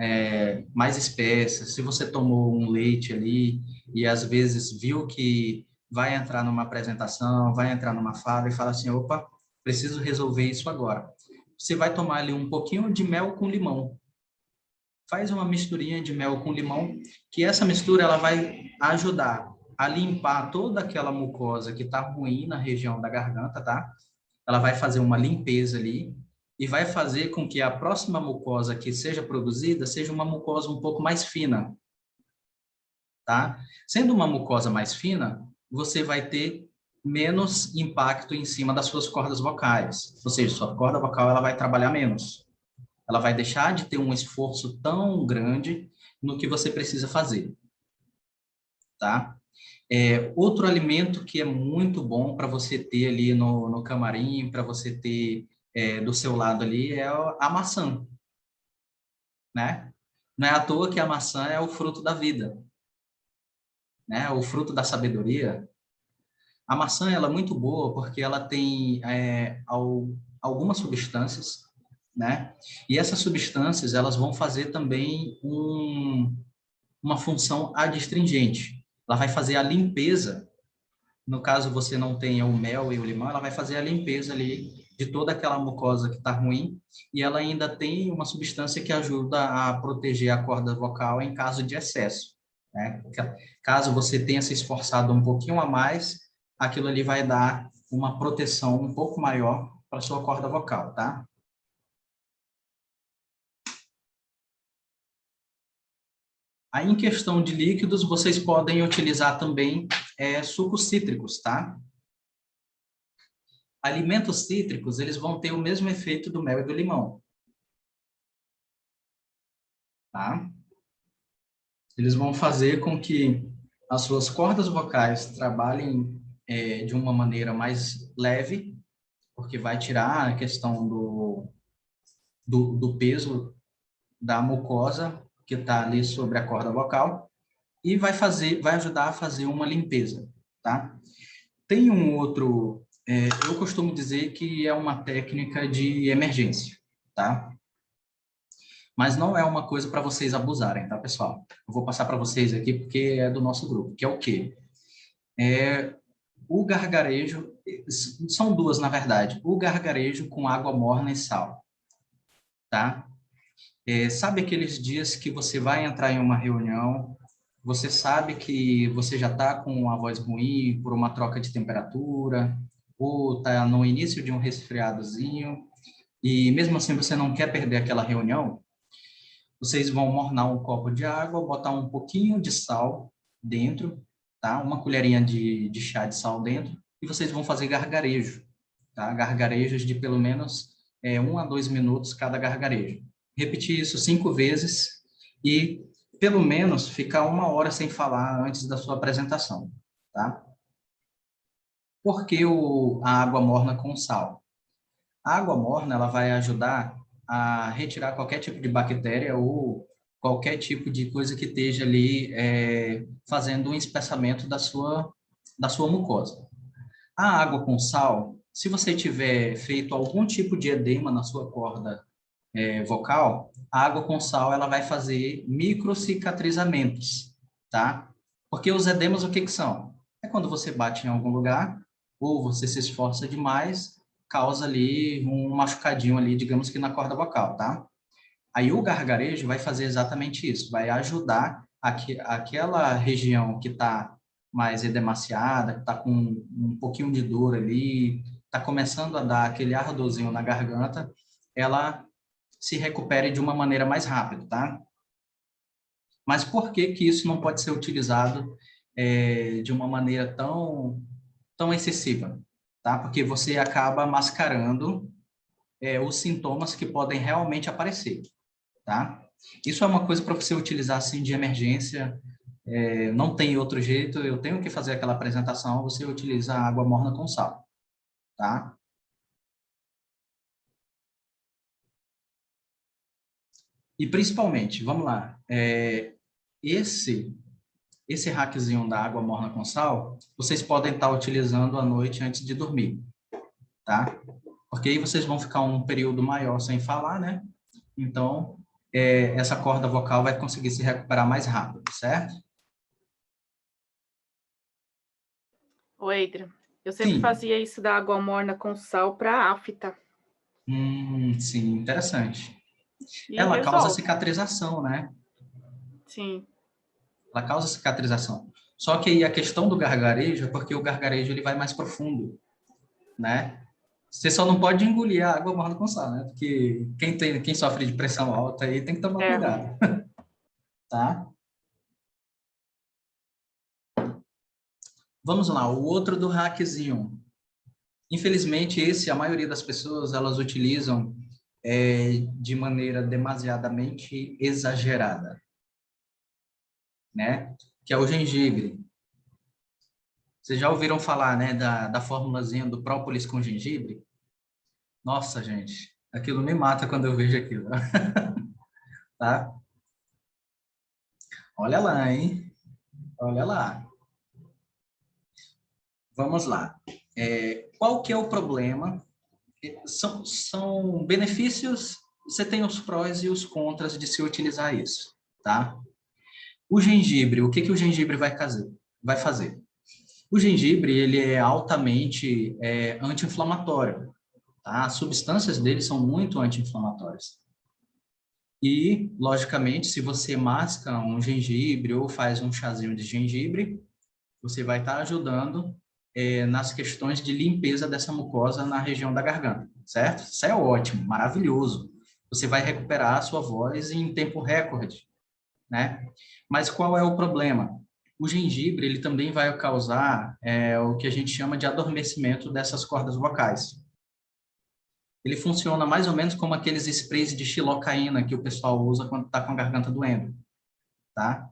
mais espessa, se você tomou um leite ali e às vezes viu que vai entrar numa apresentação, vai entrar numa fala e fala assim, opa, preciso resolver isso agora. Você vai tomar ali um pouquinho de mel com limão. Faz uma misturinha de mel com limão, que essa mistura ela vai ajudar a limpar toda aquela mucosa que está ruim na região da garganta, tá? Ela vai fazer uma limpeza ali e vai fazer com que a próxima mucosa que seja produzida seja uma mucosa um pouco mais fina, tá? Sendo uma mucosa mais fina, você vai ter menos impacto em cima das suas cordas vocais, ou seja, sua corda vocal ela vai trabalhar menos. Ela vai deixar de ter um esforço tão grande no que você precisa fazer, tá? Outro alimento que é muito bom para você ter ali no camarim, para você ter do seu lado ali, é a maçã, né? Não é à toa que a maçã é o fruto da vida, né? O fruto da sabedoria. A maçã ela é muito boa porque ela tem algumas substâncias, né? E essas substâncias elas vão fazer também uma função adstringente. Ela vai fazer a limpeza. No caso você não tenha o mel e o limão, ela vai fazer a limpeza ali de toda aquela mucosa que está ruim, e ela ainda tem uma substância que ajuda a proteger a corda vocal em caso de excesso, né? Caso você tenha se esforçado um pouquinho a mais, aquilo ali vai dar uma proteção um pouco maior para a sua corda vocal, tá? Aí, em questão de líquidos, vocês podem utilizar também sucos cítricos, tá? Alimentos cítricos, eles vão ter o mesmo efeito do mel e do limão, tá? Eles vão fazer com que as suas cordas vocais trabalhem de uma maneira mais leve, porque vai tirar a questão do peso da mucosa que está ali sobre a corda vocal e vai ajudar a fazer uma limpeza, tá? Tem um outro, eu costumo dizer que é uma técnica de emergência, tá? Mas não é uma coisa para vocês abusarem, tá, pessoal? Eu vou passar para vocês aqui porque é do nosso grupo, que é o quê? O gargarejo, são duas, na verdade. O gargarejo com água morna e sal, tá? Sabe aqueles dias que você vai entrar em uma reunião, você sabe que você já está com uma voz ruim por uma troca de temperatura, ou está no início de um resfriadozinho, e mesmo assim você não quer perder aquela reunião, vocês vão mornar um copo de água, botar um pouquinho de sal dentro, tá? Uma colherinha de chá de sal dentro, e vocês vão fazer gargarejo, tá? Gargarejos de pelo menos 1 a 2 minutos cada gargarejo. Repetir isso 5 vezes e pelo menos ficar 1 hora sem falar antes da sua apresentação, tá? Por que a água morna com sal? A água morna ela vai ajudar a retirar qualquer tipo de bactéria ou qualquer tipo de coisa que esteja ali fazendo um espessamento da sua mucosa. A água com sal, se você tiver feito algum tipo de edema na sua corda vocal, a água com sal ela vai fazer microcicatrizamentos, tá? Porque os edemas o que são? É quando você bate em algum lugar ou você se esforça demais, causa ali um machucadinho ali, digamos que na corda vocal, tá? Aí o gargarejo vai fazer exatamente isso, vai ajudar aquela região que está mais edemaciada, que está com um pouquinho de dor ali, está começando a dar aquele ardorzinho na garganta, ela se recupere de uma maneira mais rápida, tá? Mas por que que isso não pode ser utilizado de uma maneira tão excessiva, tá? Porque você acaba mascarando os sintomas que podem realmente aparecer, tá? Isso é uma coisa para você utilizar assim de emergência, não tem outro jeito, eu tenho que fazer aquela apresentação, você utiliza água morna com sal, tá? E principalmente, vamos lá, esse hackzinho da água morna com sal, vocês podem estar utilizando à noite antes de dormir, tá? Porque aí vocês vão ficar um período maior sem falar, né? Então, essa corda vocal vai conseguir se recuperar mais rápido, certo? Oi, Adrian. Eu sempre Sim. fazia isso da água morna com sal para afta. Sim, interessante. E Ela causa resolve. cicatrização, né? Sim. Ela causa cicatrização. Só que aí a questão do gargarejo é porque o gargarejo ele vai mais profundo, né? Você só não pode engolir a água morna com sal, né? Porque quem sofre de pressão alta aí tem que tomar cuidado, tá? Vamos lá, o outro do hackzinho. Infelizmente, a maioria das pessoas, elas utilizam de maneira demasiadamente exagerada, né? Que é o gengibre. Vocês já ouviram falar, né, da formulazinha do própolis com gengibre? Nossa, gente, aquilo me mata quando eu vejo aquilo, tá? Olha lá, hein? Olha lá. Vamos lá. Qual que é o problema? São benefícios, você tem os prós e os contras de se utilizar isso, tá? O gengibre, o que que o gengibre vai fazer? O gengibre, ele é altamente anti-inflamatório, tá? As substâncias dele são muito anti-inflamatórias. E, logicamente, se você masca um gengibre ou faz um chazinho de gengibre, você vai estar ajudando nas questões de limpeza dessa mucosa na região da garganta, certo? Isso é ótimo, maravilhoso. Você vai recuperar a sua voz em tempo recorde, né? Mas qual é o problema? O gengibre, ele também vai causar o que a gente chama de adormecimento dessas cordas vocais. Ele funciona mais ou menos como aqueles sprays de xilocaína que o pessoal usa quando está com a garganta doendo, tá?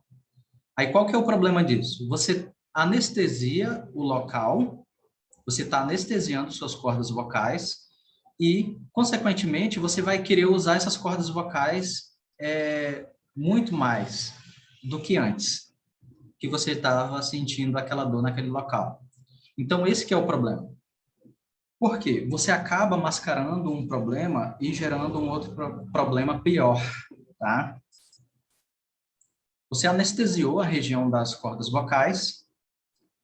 Aí qual que é o problema disso? Você anestesia o local, você está anestesiando suas cordas vocais e, consequentemente, você vai querer usar essas cordas vocais muito mais do que antes, que você estava sentindo aquela dor naquele local. Então, esse que é o problema. Por quê? Você acaba mascarando um problema e gerando um outro problema pior, tá? Você anestesiou a região das cordas vocais,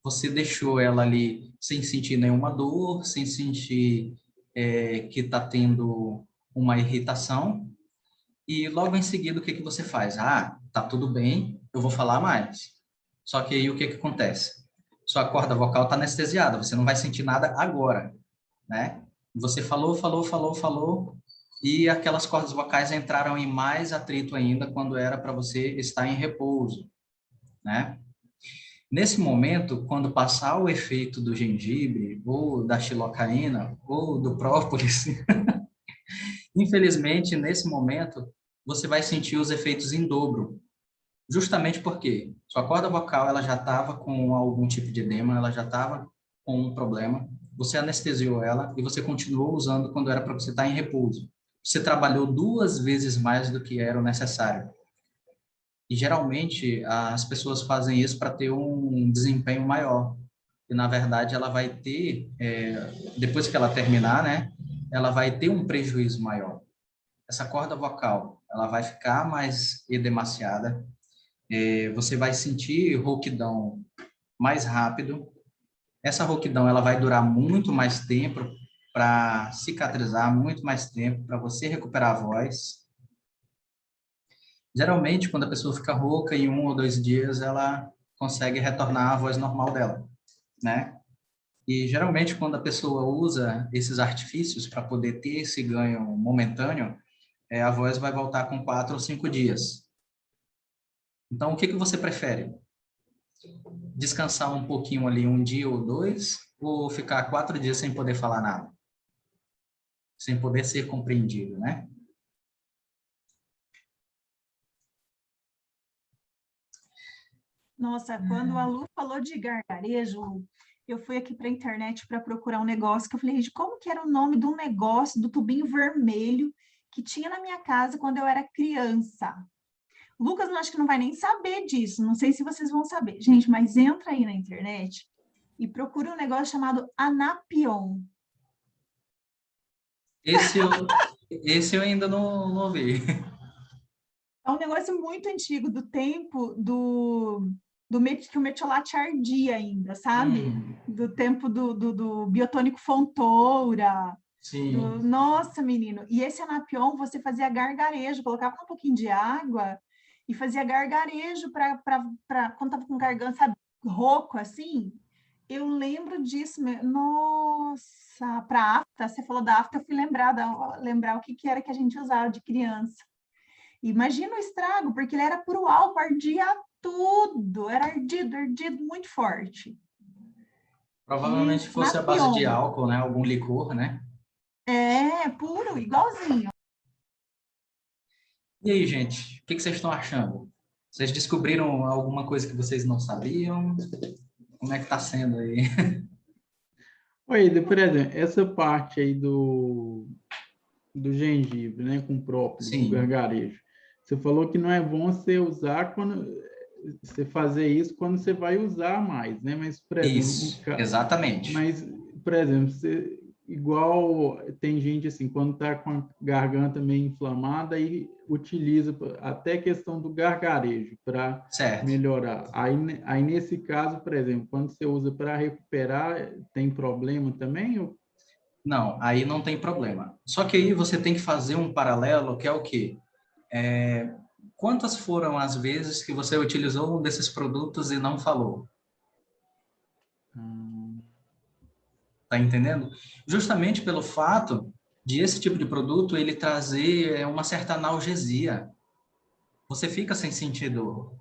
você deixou ela ali sem sentir nenhuma dor, sem sentir que está tendo uma irritação, e logo em seguida o que que você faz? Ah, tá tudo bem, eu vou falar mais. Só que aí o que que acontece? Sua corda vocal está anestesiada, você não vai sentir nada agora, né? Você falou, e aquelas cordas vocais entraram em mais atrito ainda quando era para você estar em repouso, né? Nesse momento, quando passar o efeito do gengibre, ou da xilocaína, ou do própolis, infelizmente, nesse momento, você vai sentir os efeitos em dobro. Justamente porque sua corda vocal ela já estava com algum tipo de edema, ela já estava com um problema, você anestesiou ela e você continuou usando quando era para você estar em repouso. Você trabalhou 2 vezes mais do que era o necessário. E geralmente as pessoas fazem isso para ter um desempenho maior. E na verdade ela vai ter, depois que ela terminar, né, ela vai ter um prejuízo maior. Essa corda vocal, ela vai ficar mais edemaciada, você vai sentir rouquidão mais rápido. Essa rouquidão ela vai durar muito mais tempo para cicatrizar, muito mais tempo para você recuperar a voz. Geralmente, quando a pessoa fica rouca, em 1 ou 2 dias, ela consegue retornar à voz normal dela, né? E, geralmente, quando a pessoa usa esses artifícios para poder ter esse ganho momentâneo, a voz vai voltar com 4 ou 5 dias. Então, o que que você prefere? Descansar um pouquinho ali, 1 dia ou 2, ou ficar 4 dias sem poder falar nada? Sem poder ser compreendido, né? Nossa, quando a Lu falou de gargarejo, eu fui aqui para a internet para procurar um negócio que eu falei, gente, como que era o nome de um negócio do tubinho vermelho que tinha na minha casa quando eu era criança? O Lucas, eu acho que não vai nem saber disso, não sei se vocês vão saber. Gente, mas entra aí na internet e procura um negócio chamado Anapion. Esse eu ainda não ouvi. É um negócio muito antigo, do tempo que o metiolate ardia ainda, sabe? Do tempo do biotônico Fontoura. Sim. Nossa, menino. E esse Anapion, você fazia gargarejo, colocava um pouquinho de água e fazia gargarejo para quando estava com garganta, sabe, rouco assim. Eu lembro disso, nossa, para afta, você falou da afta, eu fui lembrar o que era que a gente usava de criança. Imagina o estrago, porque ele era puro álcool, ardia tudo, era ardido muito forte. Provavelmente fosse a base de álcool, né? Algum licor, né? É, puro, igualzinho. E aí, gente, o que vocês estão achando? Vocês descobriram alguma coisa que vocês não sabiam? Como é que está sendo aí? Oi, por exemplo, essa parte aí do gengibre, né, com própolis, do Sim. gargarejo. Você falou que não é bom você usar quando você fazer isso quando você vai usar mais, né? Mas, por exemplo, Isso, exatamente. Mas, por exemplo, igual tem gente assim, quando está com a garganta meio inflamada, aí utiliza até questão do gargarejo para melhorar. Aí, nesse caso, por exemplo, quando você usa para recuperar, tem problema também? Ou... Não, aí não tem problema. Só que aí você tem que fazer um paralelo, que é o quê? Quantas foram as vezes que você utilizou um desses produtos e não falou? Tá entendendo? Justamente pelo fato de esse tipo de produto ele trazer uma certa analgesia. Você fica sem sentir dor.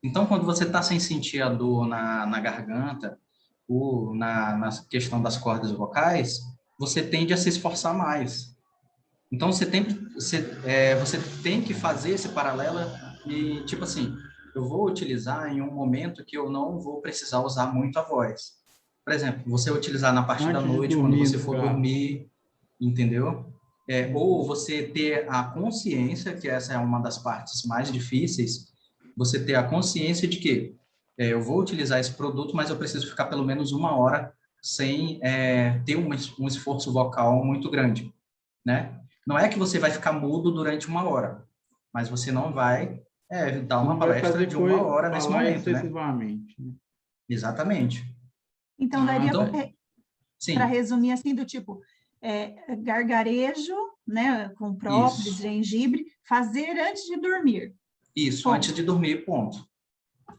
Então, quando você está sem sentir a dor na garganta ou na questão das cordas vocais, você tende a se esforçar mais. Então, você tem que fazer esse paralelo e, tipo assim, eu vou utilizar em um momento que eu não vou precisar usar muito a voz. Por exemplo, você utilizar na parte da noite, quando você for dormir, entendeu? Ou você ter a consciência, que essa é uma das partes mais difíceis, você ter a consciência de que eu vou utilizar esse produto, mas eu preciso ficar pelo menos 1 hora sem ter um esforço vocal muito grande, né? Não é que você vai ficar mudo durante 1 hora, mas você não vai dar uma palestra de 1 hora nesse momento, né? Né? Exatamente. Então, daria para resumir assim, do tipo, gargarejo, né, com própolis, gengibre, fazer antes de dormir. Isso, ponto. Antes de dormir, ponto.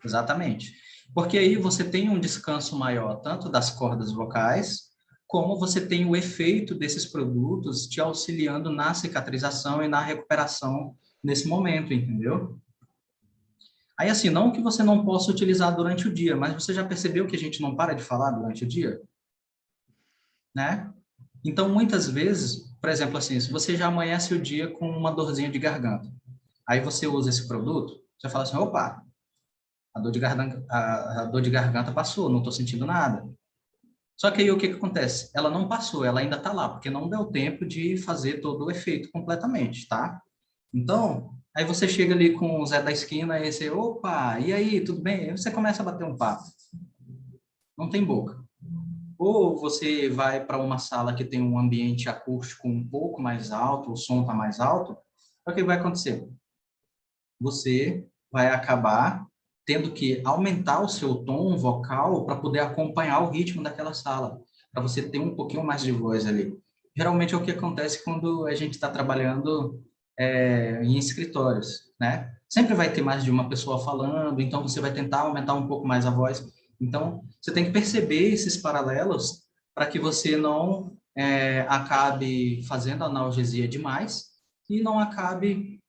Exatamente. Porque aí você tem um descanso maior, tanto das cordas vocais, como você tem o efeito desses produtos te auxiliando na cicatrização e na recuperação nesse momento, entendeu? Aí, assim, não que você não possa utilizar durante o dia, mas você já percebeu que a gente não para de falar durante o dia? Né? Então, muitas vezes, por exemplo, assim, se você já amanhece o dia com uma dorzinha de garganta, aí você usa esse produto, você fala assim, opa, a dor de garganta passou, não estou sentindo nada. Só que aí o que acontece? Ela não passou, ela ainda está lá, porque não deu tempo de fazer todo o efeito completamente, tá? Então, aí você chega ali com o Zé da esquina e você, opa, e aí, tudo bem? Aí você começa a bater um papo. Não tem boca. Ou você vai para uma sala que tem um ambiente acústico um pouco mais alto, o som está mais alto, o que vai acontecer? Você vai acabar tendo que aumentar o seu tom vocal para poder acompanhar o ritmo daquela sala, para você ter um pouquinho mais de voz ali. Geralmente é o que acontece quando a gente está trabalhando em escritórios, né? Sempre vai ter mais de uma pessoa falando, então você vai tentar aumentar um pouco mais a voz. Então, você tem que perceber esses paralelos para que você não acabe fazendo analgesia demais e não acabe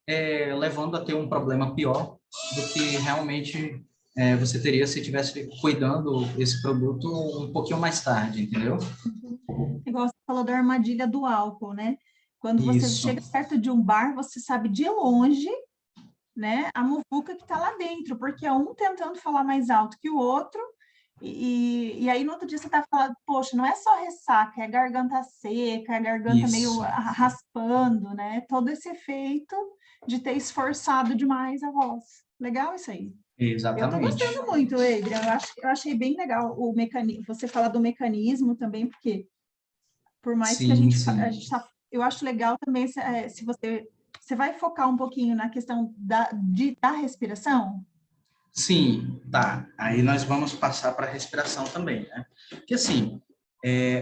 levando a ter um problema pior do que realmente você teria se tivesse cuidando esse produto um pouquinho mais tarde, entendeu? Igual você falou da armadilha do álcool, né? Quando você chega perto de um bar, você sabe de longe, né, a muvuca que está lá dentro, porque é um tentando falar mais alto que o outro, e aí no outro dia você está falando, poxa, não é só ressaca, é garganta seca, é garganta meio raspando, né? Todo esse efeito de ter esforçado demais a voz. Legal isso aí. Exatamente. Eu estou gostando muito, Adriana. Eu achei bem legal o mecanismo. Você fala do mecanismo também, porque por mais que a gente tá, eu acho legal também se você vai focar um pouquinho na questão da respiração. Sim, tá. Aí nós vamos passar para a respiração também, né? Porque assim,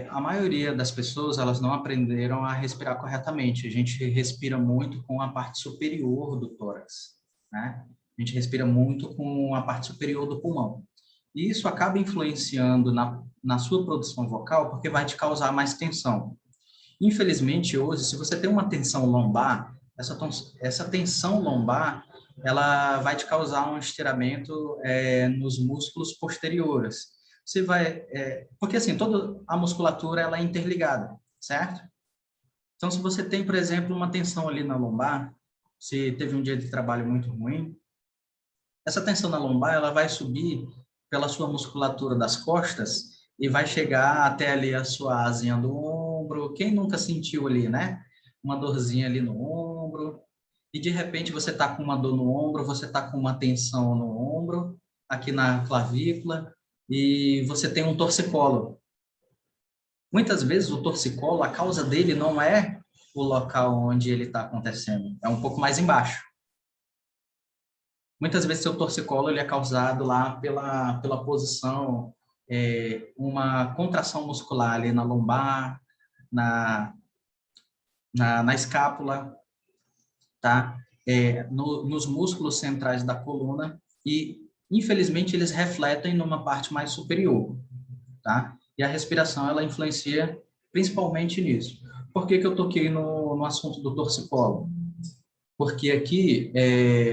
a maioria das pessoas, elas não aprenderam a respirar corretamente. A gente respira muito com a parte superior do tórax, né? A gente respira muito com a parte superior do pulmão. E isso acaba influenciando na sua produção vocal, porque vai te causar mais tensão. Infelizmente, hoje, se você tem uma tensão lombar, essa tensão lombar, ela vai te causar um estiramento nos músculos posteriores. Você vai, porque assim, toda a musculatura ela é interligada, certo? Então, se você tem, por exemplo, uma tensão ali na lombar, se teve um dia de trabalho muito ruim, essa tensão na lombar ela vai subir pela sua musculatura das costas e vai chegar até ali a sua asinha do ombro. Quem nunca sentiu ali, né? Uma dorzinha ali no ombro. E de repente você está com uma dor no ombro, você está com uma tensão no ombro, aqui na clavícula, e você tem um torcicolo. Muitas vezes o torcicolo, a causa dele não é o local onde ele está acontecendo, é um pouco mais embaixo. Muitas vezes seu torcicolo ele é causado lá pela posição, uma contração muscular ali na lombar, na escápula, tá? Nos músculos centrais da coluna e, infelizmente, eles refletem numa parte mais superior, tá? E a respiração, ela influencia principalmente nisso. Por que que eu toquei no assunto do torcicolo? Porque aqui,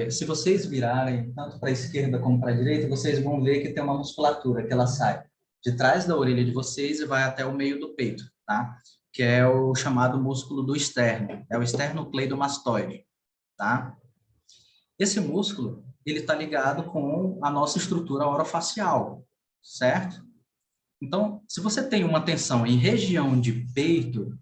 se vocês virarem tanto para a esquerda como para a direita, vocês vão ver que tem uma musculatura que ela sai de trás da orelha de vocês e vai até o meio do peito, tá? Que é o chamado músculo do externo, é o esternocleidomastoide, tá? Esse músculo, ele está ligado com a nossa estrutura orofacial, certo? Então, se você tem uma tensão em região de peito,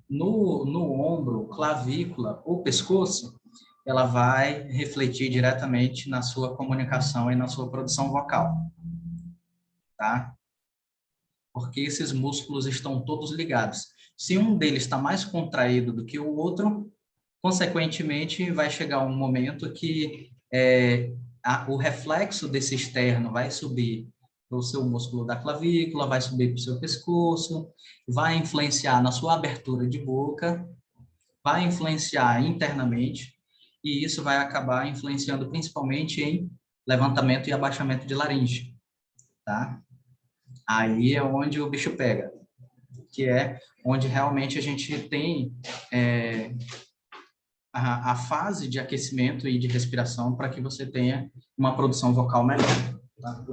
no ombro, clavícula ou pescoço, ela vai refletir diretamente na sua comunicação e na sua produção vocal, tá? Porque esses músculos estão todos ligados. Se um deles está mais contraído do que o outro, consequentemente, vai chegar um momento que o reflexo desse externo vai subir para o seu músculo da clavícula, vai subir para o seu pescoço, vai influenciar na sua abertura de boca, vai influenciar internamente, e isso vai acabar influenciando principalmente em levantamento e abaixamento de laringe, tá? Aí é onde o bicho pega, que é onde realmente a gente tem a fase de aquecimento e de respiração para que você tenha uma produção vocal melhor. Tá?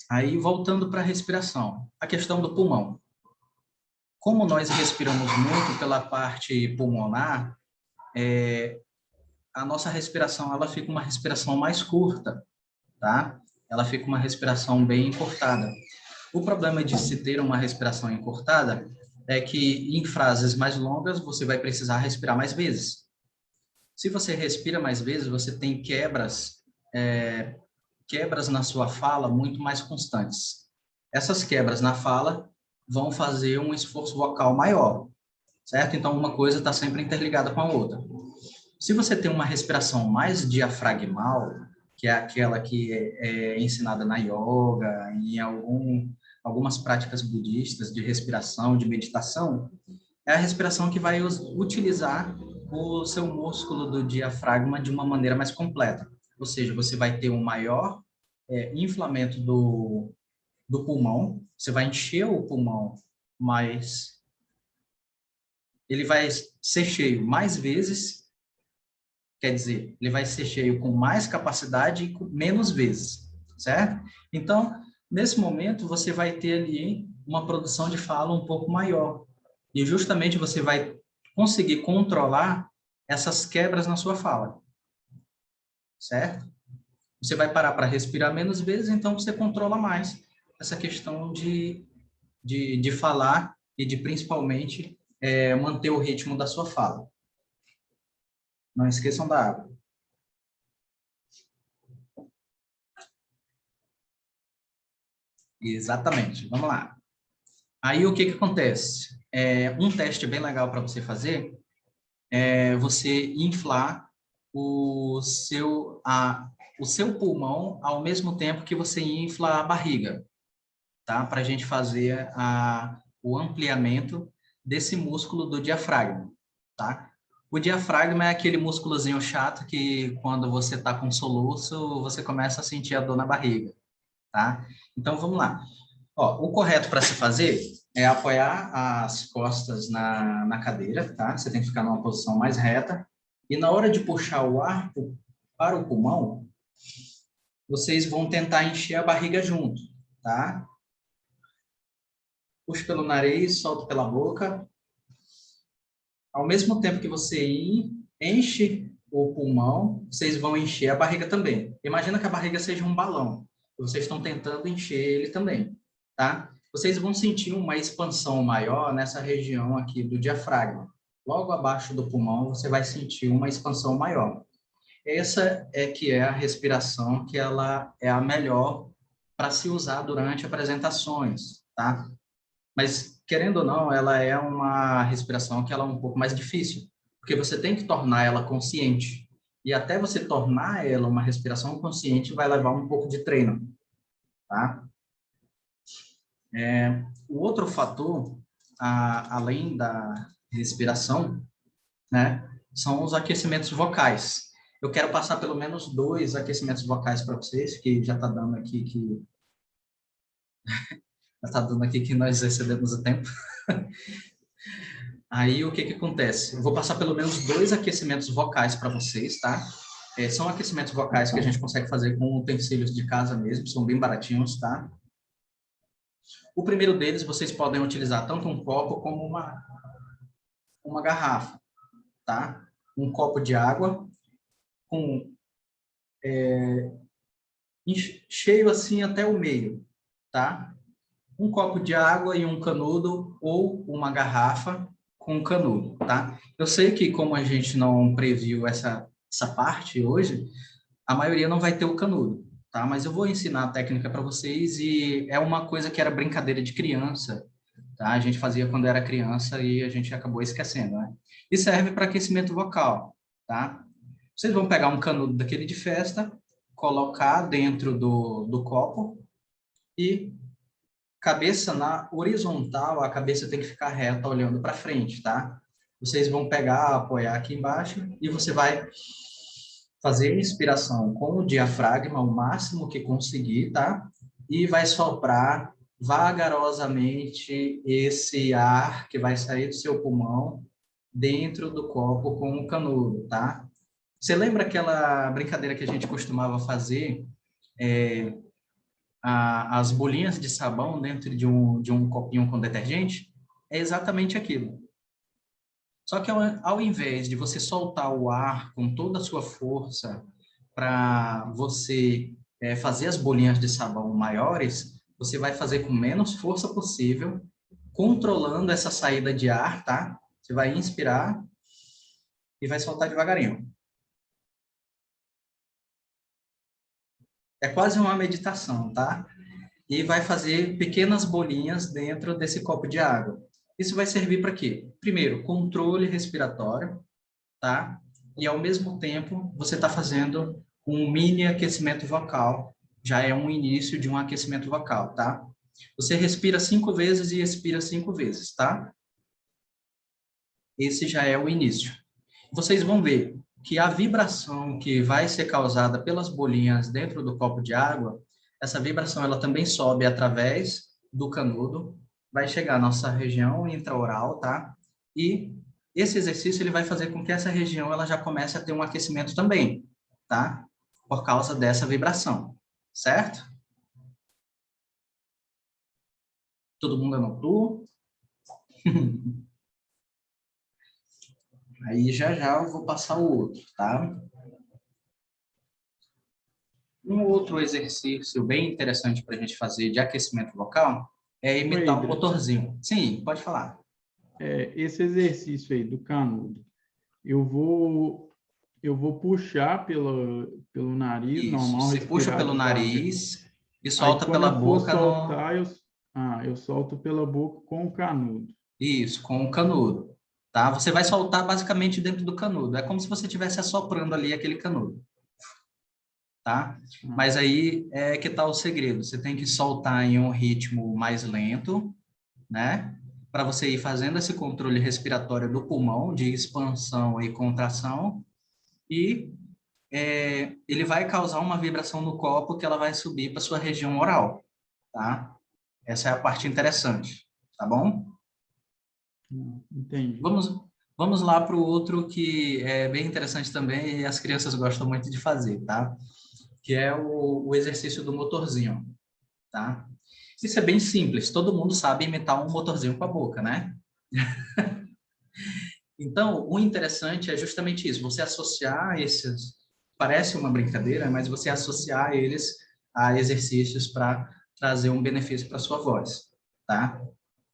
Aí, voltando para a respiração, a questão do pulmão. Como nós respiramos muito pela parte pulmonar, a nossa respiração ela fica uma respiração mais curta, tá? Ela fica uma respiração bem encurtada. O problema de se ter uma respiração encurtada é que em frases mais longas você vai precisar respirar mais vezes. Se você respira mais vezes, você tem quebras na sua fala muito mais constantes. Essas quebras na fala vão fazer um esforço vocal maior, certo? Então, uma coisa está sempre interligada com a outra. Se você tem uma respiração mais diafragmal, que é aquela que é ensinada na yoga, em algumas práticas budistas de respiração, de meditação, é a respiração que vai utilizar o seu músculo do diafragma de uma maneira mais completa. Ou seja, você vai ter um maior inflamento do pulmão, você vai encher o pulmão, mas ele vai ser cheio mais vezes, quer dizer, ele vai ser cheio com mais capacidade e com menos vezes, certo? Então, nesse momento, você vai ter ali uma produção de fala um pouco maior. E justamente você vai conseguir controlar essas quebras na sua fala, certo? Você vai parar para respirar menos vezes, então você controla mais essa questão de falar e de, principalmente, manter o ritmo da sua fala. Não esqueçam da água. Exatamente. Vamos lá. Aí, o que acontece? Um teste bem legal para você fazer é você inflar o seu pulmão ao mesmo tempo que você infla a barriga, tá? Para a gente fazer o ampliamento desse músculo do diafragma, tá? O diafragma é aquele músculozinho chato que quando você está com soluço, você começa a sentir a dor na barriga, tá? Então, vamos lá. Ó, o correto para se fazer é apoiar as costas na cadeira, tá? Você tem que ficar numa posição mais reta. E na hora de puxar o ar para o pulmão, vocês vão tentar encher a barriga junto, tá? Puxa pelo nariz, solta pela boca. Ao mesmo tempo que você enche o pulmão, vocês vão encher a barriga também. Imagina que a barriga seja um balão. Vocês estão tentando encher ele também, tá? Vocês vão sentir uma expansão maior nessa região aqui do diafragma. Logo abaixo do pulmão, você vai sentir uma expansão maior. Essa é que é a respiração que ela é a melhor para se usar durante apresentações, tá? Mas, querendo ou não, ela é uma respiração que ela é um pouco mais difícil, porque você tem que tornar ela consciente. E até você tornar ela uma respiração consciente vai levar um pouco de treino, tá? O outro fator, além da respiração, né, são os aquecimentos vocais. Eu quero passar pelo menos 2 aquecimentos vocais para vocês, que já está dando aqui que nós excedemos o tempo. Aí, o que que acontece? Eu vou passar pelo menos 2 aquecimentos vocais para vocês, tá? São aquecimentos vocais que a gente consegue fazer com utensílios de casa mesmo, são bem baratinhos, tá? O primeiro deles, vocês podem utilizar tanto um copo como uma garrafa, tá? Um copo de água cheio assim até o meio, tá? Um copo de água e um canudo ou uma garrafa com um canudo, tá? Eu sei que como a gente não previu essa parte hoje, a maioria não vai ter o canudo, tá? Mas eu vou ensinar a técnica para vocês e é uma coisa que era brincadeira de criança, tá? A gente fazia quando era criança e a gente acabou esquecendo, né? E serve para aquecimento vocal, tá? Vocês vão pegar um canudo daquele de festa, colocar dentro do copo e cabeça na horizontal, a cabeça tem que ficar reta olhando para frente, tá? Vocês vão pegar, apoiar aqui embaixo e você vai fazer a inspiração com o diafragma o máximo que conseguir, tá? E vai soprar vagarosamente esse ar que vai sair do seu pulmão dentro do copo com o canudo, tá? Você lembra aquela brincadeira que a gente costumava fazer? As bolinhas de sabão dentro de um copinho com detergente? É exatamente aquilo. Só que ao invés de você soltar o ar com toda a sua força para você fazer as bolinhas de sabão maiores, você vai fazer com menos força possível, controlando essa saída de ar, tá? Você vai inspirar e vai soltar devagarinho. É quase uma meditação, tá? E vai fazer pequenas bolinhas dentro desse copo de água. Isso vai servir para quê? Primeiro, controle respiratório, tá? E ao mesmo tempo, você está fazendo um mini aquecimento vocal. Já é um início de um aquecimento vocal, tá? Você respira 5 vezes e expira 5 vezes, tá? Esse já é o início. Vocês vão ver que a vibração que vai ser causada pelas bolinhas dentro do copo de água, essa vibração ela também sobe através do canudo, vai chegar à nossa região intraoral, tá? E esse exercício ele vai fazer com que essa região ela já comece a ter um aquecimento também, tá? Por causa dessa vibração, certo? Todo mundo anotou? Aí já eu vou passar o outro, tá? Um outro exercício bem interessante para a gente fazer de aquecimento vocal é imitar um motorzinho. Sim, pode falar. Esse exercício aí do canudo, eu vou puxar pelo nariz, Isso, normal, você respirar puxa pelo devagar. nariz e solta Aí, pela quando eu for boca. soltar, eu solto pela boca com o canudo. Isso, com o canudo. Tá? Você vai soltar basicamente dentro do canudo. É como se você estivesse assoprando ali aquele canudo. Tá? Mas aí é que está o segredo. Você tem que soltar em um ritmo mais lento, né? para você ir fazendo esse controle respiratório do pulmão, de expansão e contração, e ele vai causar uma vibração no copo que ela vai subir para sua região oral, tá? Essa é a parte interessante, tá bom? Entendi. Vamos lá para o outro que é bem interessante também e as crianças gostam muito de fazer, tá? Que é o exercício do motorzinho, tá? Isso é bem simples, todo mundo sabe imitar um motorzinho com a boca, né? Então, o interessante é justamente isso, você associar esses, parece uma brincadeira, mas você associar eles a exercícios para trazer um benefício para a sua voz, tá?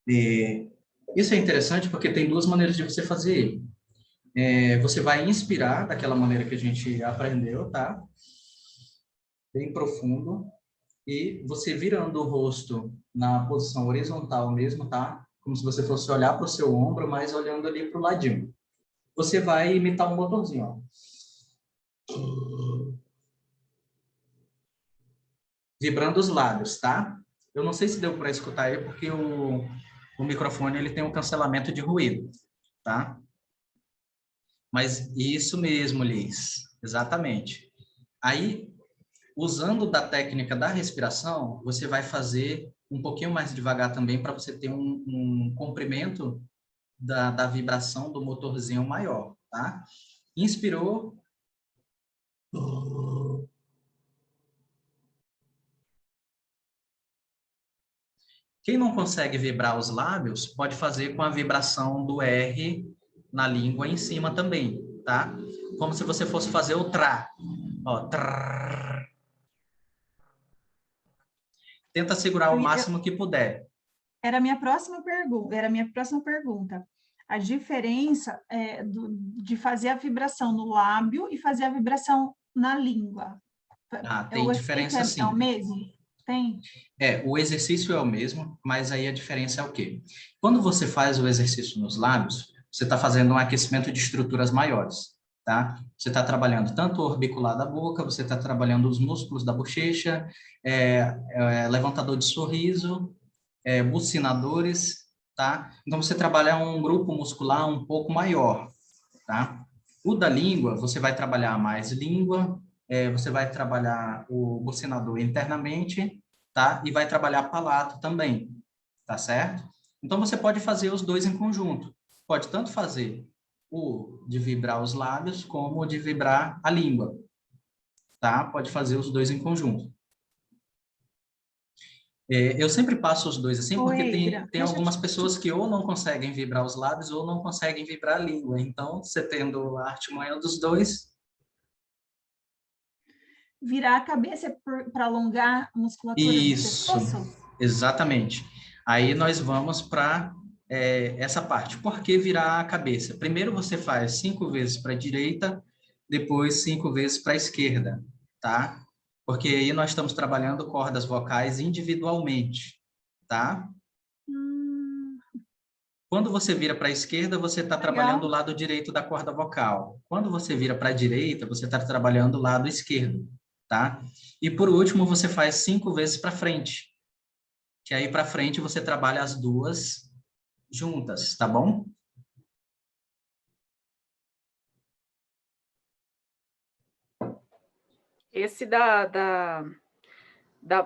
E isso é interessante porque tem duas maneiras de você fazer ele. Você vai inspirar daquela maneira que a gente aprendeu, tá? Bem profundo. E você virando o rosto na posição horizontal mesmo, tá? Como se você fosse olhar para o seu ombro, mas olhando ali para o ladinho. Você vai imitar um motorzinho, ó. Vibrando os lábios, tá? Eu não sei se deu para escutar aí, porque o microfone ele tem um cancelamento de ruído, tá? Mas isso mesmo, Liz. Exatamente. Aí, usando da técnica da respiração, você vai fazer um pouquinho mais devagar também para você ter um comprimento da vibração do motorzinho maior, tá? Inspirou. Quem não consegue vibrar os lábios, pode fazer com a vibração do R na língua em cima também, tá? Como se você fosse fazer o tra. Ó, trrr. Tenta segurar o máximo que puder. Era a minha próxima pergunta. A diferença de fazer a vibração no lábio e fazer a vibração na língua. Tem diferença sim. É o mesmo? Tem? O exercício é o mesmo, mas aí a diferença é o quê? Quando você faz o exercício nos lábios, você está fazendo um aquecimento de estruturas maiores, tá? Você está trabalhando tanto o orbicular da boca, você está trabalhando os músculos da bochecha, levantador de sorriso, bucinadores, tá? Então, você trabalha um grupo muscular um pouco maior, tá? O da língua, você vai trabalhar mais língua, você vai trabalhar o bucinador internamente, tá? E vai trabalhar palato também, tá certo? Então, você pode fazer os dois em conjunto. Pode tanto fazer o de vibrar os lábios, como o de vibrar a língua, tá? Pode fazer os dois em conjunto. Eu sempre passo os dois assim, porque tem algumas pessoas que ou não conseguem vibrar os lábios ou não conseguem vibrar a língua. Então, você tendo a artimanha dos dois... Virar a cabeça para alongar a musculatura do pescoço? Exatamente. Aí nós vamos para essa parte. Por que virar a cabeça? Primeiro você faz 5 vezes para a direita, depois 5 vezes para a esquerda, tá? Porque aí nós estamos trabalhando cordas vocais individualmente, tá? Quando você vira para a esquerda, você está trabalhando o lado direito da corda vocal. Quando você vira para a direita, você está trabalhando o lado esquerdo, tá? E por último, você faz 5 vezes para frente, que aí para frente você trabalha as duas juntas, tá bom? Esse da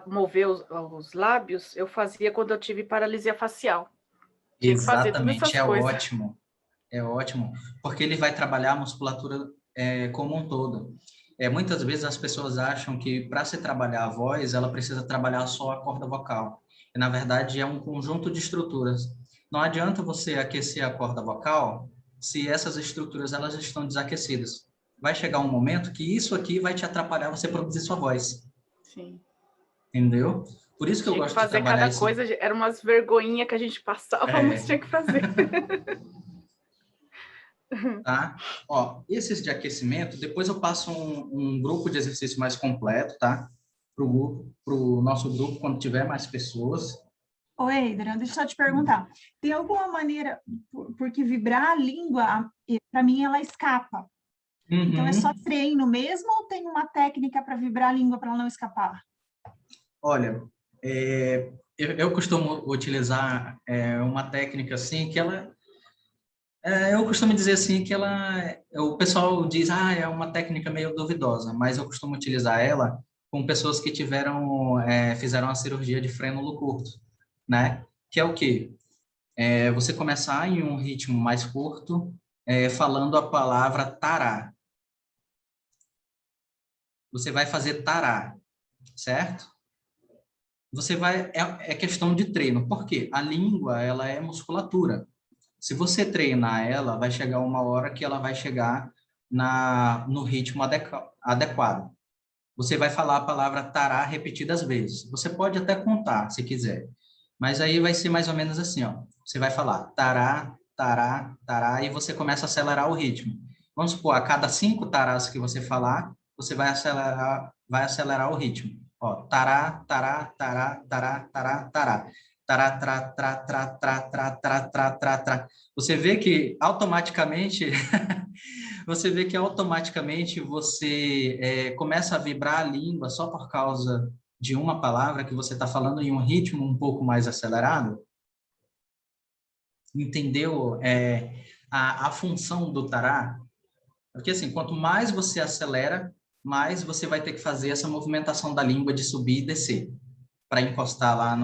mover os lábios, eu fazia quando eu tive paralisia facial. Tinha que fazer todas essas coisas. É ótimo, porque ele vai trabalhar a musculatura como um todo. Muitas vezes as pessoas acham que para se trabalhar a voz, ela precisa trabalhar só a corda vocal. E, na verdade, é um conjunto de estruturas. Não adianta você aquecer a corda vocal se essas estruturas elas estão desaquecidas. Vai chegar um momento que isso aqui vai te atrapalhar você produzir sua voz. Sim. Entendeu? Por isso que eu gosto de trabalhar cada coisa, eram umas vergonhinhas que a gente passava, mas tinha que fazer. Tá? Ó, esses de aquecimento, depois eu passo um grupo de exercício mais completo, tá? Pro nosso grupo, quando tiver mais pessoas. Oi, Adriana, deixa eu só te perguntar. Tem alguma maneira, porque vibrar a língua, para mim, ela escapa. Uhum. Então, é só treino mesmo ou tem uma técnica para vibrar a língua para ela não escapar? Olha, eu costumo utilizar uma técnica assim que ela eu costumo dizer assim que o pessoal diz, é uma técnica meio duvidosa, mas eu costumo utilizar ela com pessoas que fizeram a cirurgia de frênulo curto, né? Que é o quê? Você começar em um ritmo mais curto, falando a palavra tará. Você vai fazer tará, certo? É questão de treino. Por quê? A língua, ela é musculatura. Se você treinar ela, vai chegar uma hora que ela vai chegar no ritmo adequado. Você vai falar a palavra tará repetidas vezes. Você pode até contar, se quiser. Mas aí vai ser mais ou menos assim, ó. Você vai falar tará, tará, tará, e você começa a acelerar o ritmo. Vamos supor, a cada 5 tarás que você falar, você vai acelerar o ritmo. Ó, tará, tará, tará, tará, tará, tará. Tará, trá, trá, trá, trá, trá, trá, trá, trá, trá. Você vê que automaticamente você começa a vibrar a língua só por causa de uma palavra que você está falando em um ritmo um pouco mais acelerado. Entendeu? A função do tará. Porque assim, quanto mais você acelera, mais você vai ter que fazer essa movimentação da língua de subir e descer para encostar lá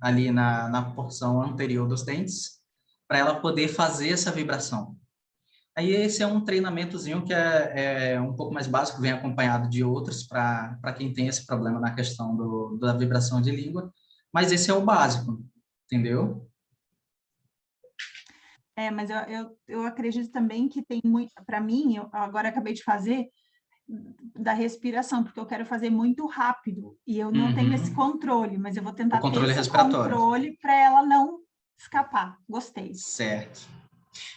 ali na porção anterior dos dentes, para ela poder fazer essa vibração. Aí esse é um treinamentozinho que é um pouco mais básico, vem acompanhado de outros para quem tem esse problema na questão da vibração de língua, mas esse é o básico, entendeu? Mas eu acredito também que tem muito, para mim, eu agora acabei de fazer da respiração, porque eu quero fazer muito rápido e eu não tenho esse controle, mas eu vou tentar ter esse respiratório. Controle para ela não escapar. Gostei. Certo.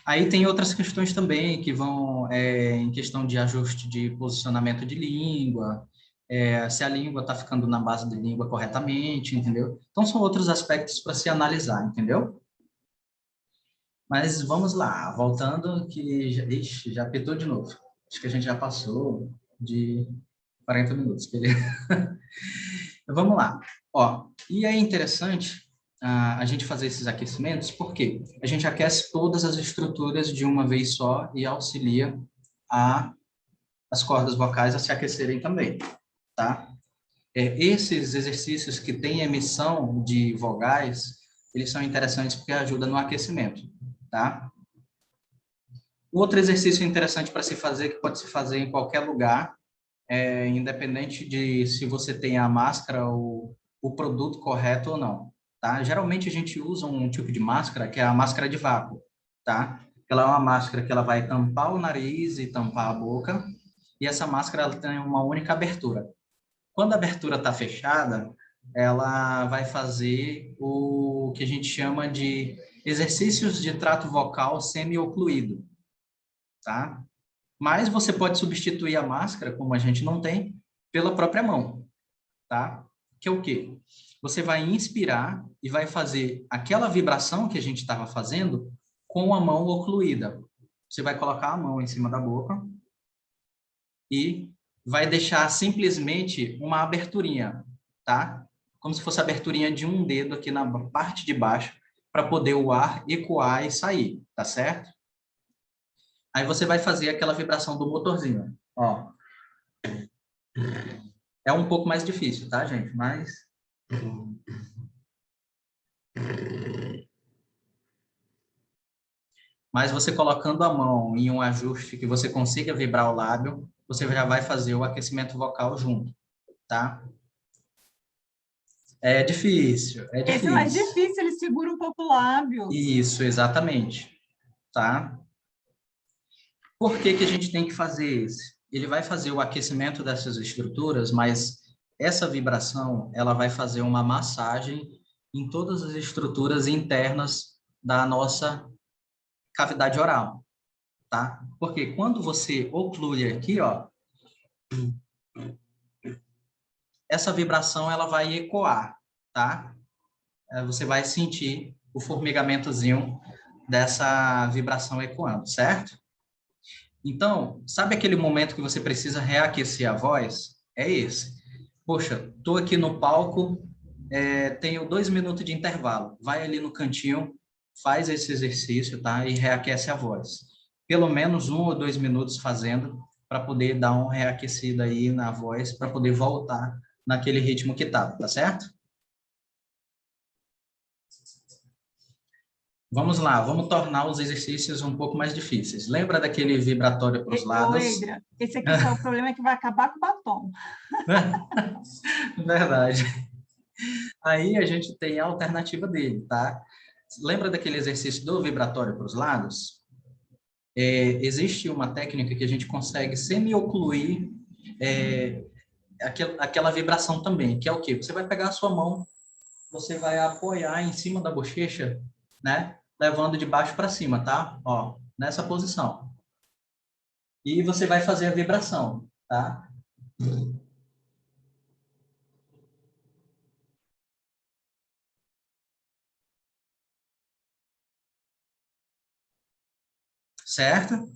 Aí tem outras questões também que vão em questão de ajuste de posicionamento de língua, se a língua está ficando na base da língua corretamente, entendeu? Então são outros aspectos para se analisar, entendeu? Mas vamos lá, voltando que já apitou de novo. Acho que a gente já passou de 40 minutos. Vamos lá. Ó, e é interessante a gente fazer esses aquecimentos, porque a gente aquece todas as estruturas de uma vez só e auxilia as cordas vocais a se aquecerem também, tá? Esses exercícios que têm emissão de vogais, eles são interessantes porque ajudam no aquecimento, tá? Outro exercício interessante para se fazer, que pode se fazer em qualquer lugar, independente de se você tem a máscara ou o produto correto ou não, tá? Geralmente a gente usa um tipo de máscara que é a máscara de vácuo, tá? Ela é uma máscara que ela vai tampar o nariz e tampar a boca, e essa máscara ela tem uma única abertura. Quando a abertura está fechada, ela vai fazer o que a gente chama de exercícios de trato vocal semi-ocluído, tá? Mas você pode substituir a máscara, como a gente não tem, pela própria mão, tá? Que é o quê? Você vai inspirar e vai fazer aquela vibração que a gente estava fazendo com a mão ocluída. Você vai colocar a mão em cima da boca e vai deixar simplesmente uma aberturinha, tá? Como se fosse a aberturinha de um dedo aqui na parte de baixo, para poder o ar ecoar e sair, tá certo? Aí você vai fazer aquela vibração do motorzinho, ó. É um pouco mais difícil, tá, gente? Mas você colocando a mão em um ajuste que você consiga vibrar o lábio, você já vai fazer o aquecimento vocal junto, tá? É difícil, é difícil. Esse é mais difícil, ele segura um pouco o lábio. Isso, exatamente, tá? Por que que a gente tem que fazer esse? Ele vai fazer o aquecimento dessas estruturas, mas essa vibração, ela vai fazer uma massagem em todas as estruturas internas da nossa cavidade oral, tá? Porque quando você oclui aqui, ó, essa vibração ela vai ecoar, tá? Você vai sentir o formigamentozinho dessa vibração ecoando, certo? Então, sabe aquele momento que você precisa reaquecer a voz? É esse. Poxa, tô aqui no palco, tenho 2 minutos de intervalo. Vai ali no cantinho, faz esse exercício, tá? E reaquece a voz. Pelo menos 1 ou 2 minutos fazendo, para poder dar uma reaquecida aí na voz, para poder voltar naquele ritmo que tá certo? Vamos lá, vamos tornar os exercícios um pouco mais difíceis. Lembra daquele vibratório para os lados? Eidra, esse aqui só o problema é que vai acabar com o batom. Verdade. Aí a gente tem a alternativa dele, tá? Lembra daquele exercício do vibratório para os lados? Existe uma técnica que a gente consegue semi-ocluir aquela vibração também, que é o quê? Você vai pegar a sua mão, você vai apoiar em cima da bochecha, né? Levando de baixo para cima, tá? Ó, nessa posição. E você vai fazer a vibração, tá? Certo?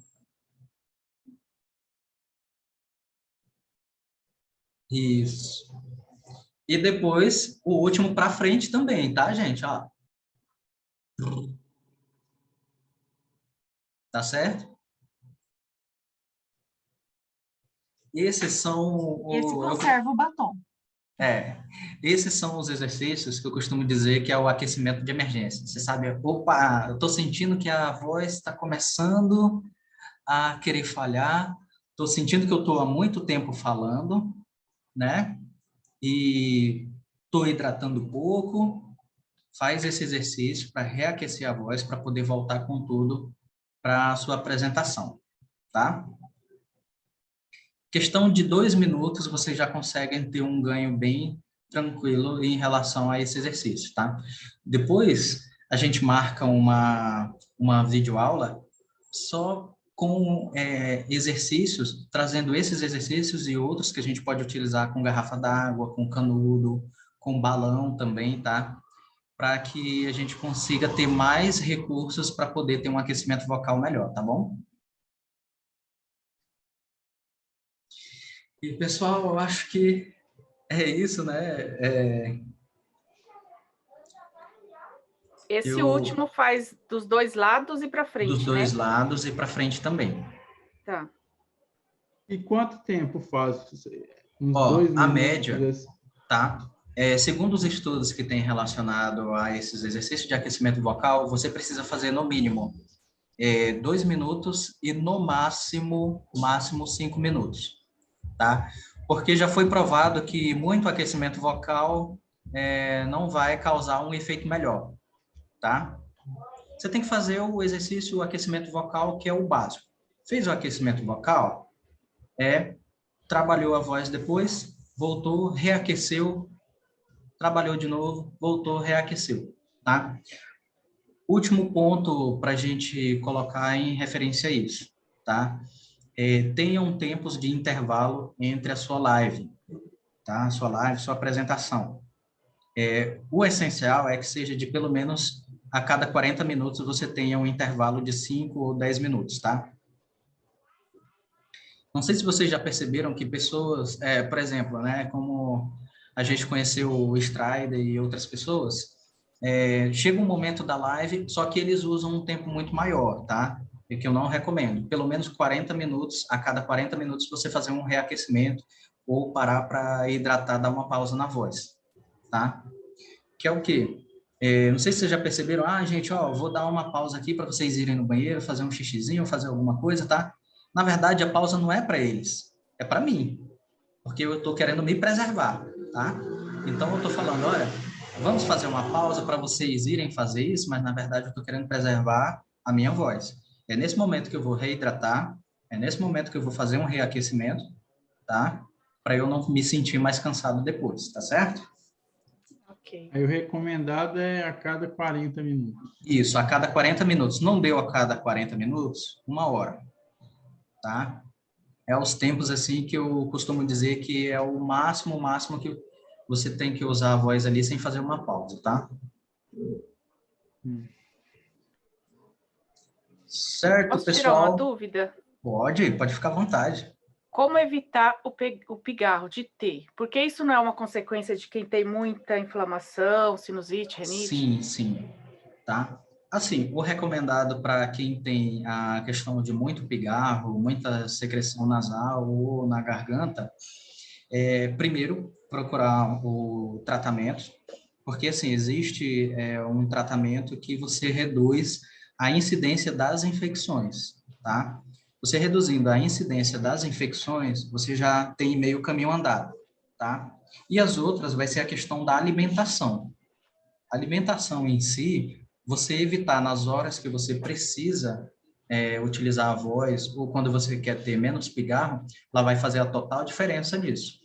Isso. E depois, o último para frente também, tá, gente? Ó. Tá certo? Esses são Esse conserva o batom. Esses são os exercícios que eu costumo dizer que é o aquecimento de emergência. Você sabe, opa, eu estou sentindo que a voz está começando a querer falhar, estou sentindo que eu estou há muito tempo falando, né? E estou hidratando pouco. Faz esse exercício para reaquecer a voz, para poder voltar com tudo para a sua apresentação, tá? Questão de 2 minutos, vocês já conseguem ter um ganho bem tranquilo em relação a esse exercício, tá? Depois, a gente marca uma videoaula só com exercícios, trazendo esses exercícios e outros que a gente pode utilizar com garrafa d'água, com canudo, com balão também, tá? Para que a gente consiga ter mais recursos para poder ter um aquecimento vocal melhor, tá bom? E, pessoal, eu acho que é isso, né? Esse último faz dos 2 lados e para frente, dos 2 lados e para frente também. Tá. E quanto tempo faz? Uns Ó, 2 a minutos? média, tá? Segundo os estudos que têm relacionado a esses exercícios de aquecimento vocal, você precisa fazer no mínimo 2 minutos e no máximo 5 minutos, tá? Porque já foi provado que muito aquecimento vocal não vai causar um efeito melhor, tá? Você tem que fazer o exercício, o aquecimento vocal, que é o básico. Fez o aquecimento vocal, trabalhou a voz depois, voltou, reaqueceu, trabalhou de novo, voltou, reaqueceu, tá? Último ponto para a gente colocar em referência a isso, tá? Tenham tempos de intervalo entre a sua live, tá? Sua live, sua apresentação. O essencial é que seja de pelo menos a cada 40 minutos você tenha um intervalo de 5 ou 10 minutos, tá? Não sei se vocês já perceberam que pessoas, por exemplo, né, como a gente conheceu o Strider e outras pessoas, chega um momento da live, só que eles usam um tempo muito maior, tá? E que eu não recomendo. Pelo menos 40 minutos, a cada 40 minutos você fazer um reaquecimento ou parar para hidratar, dar uma pausa na voz, tá? Que é o quê? Não sei se vocês já perceberam, gente, ó, vou dar uma pausa aqui para vocês irem no banheiro, fazer um xixizinho, fazer alguma coisa, tá? Na verdade, a pausa não é para eles, é para mim, porque eu estou querendo me preservar, tá? Então, eu estou falando, olha, vamos fazer uma pausa para vocês irem fazer isso, mas, na verdade, eu estou querendo preservar a minha voz. É nesse momento que eu vou reidratar, é nesse momento que eu vou fazer um reaquecimento, tá? Para eu não me sentir mais cansado depois, tá certo? Ok. Aí o recomendado é a cada 40 minutos. Isso, a cada 40 minutos. Não deu a cada 40 minutos? 1 hora, tá? Os tempos, assim, que eu costumo dizer que é o máximo que você tem que usar a voz ali sem fazer uma pausa, tá? Certo, Posso pessoal? tirar uma dúvida? Pode ficar à vontade. Como evitar o pigarro de ter? Porque isso não é uma consequência de quem tem muita inflamação, sinusite, rinite? Sim, tá? Assim, o recomendado para quem tem a questão de muito pigarro, muita secreção nasal ou na garganta, é primeiro procurar o tratamento, porque assim, existe um tratamento que você reduz a incidência das infecções, tá? Você reduzindo a incidência das infecções, você já tem meio caminho andado, tá? E as outras vai ser a questão da alimentação. A alimentação em si, você evitar nas horas que você precisa utilizar a voz, ou quando você quer ter menos pigarro, ela vai fazer a total diferença nisso.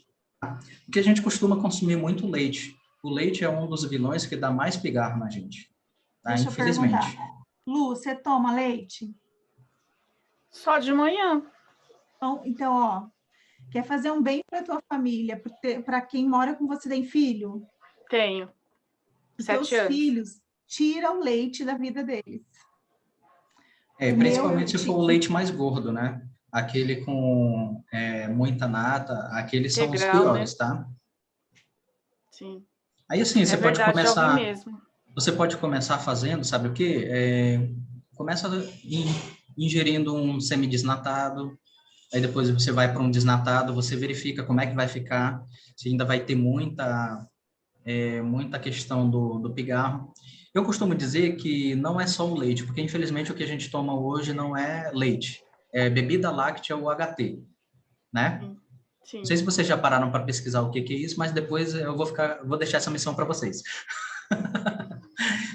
Porque a gente costuma consumir muito leite. O leite é um dos vilões que dá mais pigarro na gente, tá? Deixa eu perguntar. Infelizmente. Lu, você toma leite? Só de manhã. Então, ó, quer fazer um bem para tua família, para quem mora com você, tem filho? Tenho. Os 7 teus anos. filhos, tira o leite da vida deles. Principalmente se for o leite mais gordo, né? Aquele com muita nata, aqueles são os Integral, piores, né? tá? Sim. Aí assim, É verdade, já ouvi mesmo. Você pode começar fazendo, sabe o quê? Começa ingerindo um semidesnatado, aí depois você vai para um desnatado, você verifica como é que vai ficar, se ainda vai ter muita questão do pigarro. Eu costumo dizer que não é só o leite, porque infelizmente o que a gente toma hoje não é leite, é bebida láctea ou HT, né? Sim. Não sei se vocês já pararam para pesquisar o que é isso, mas depois eu vou deixar essa missão para vocês.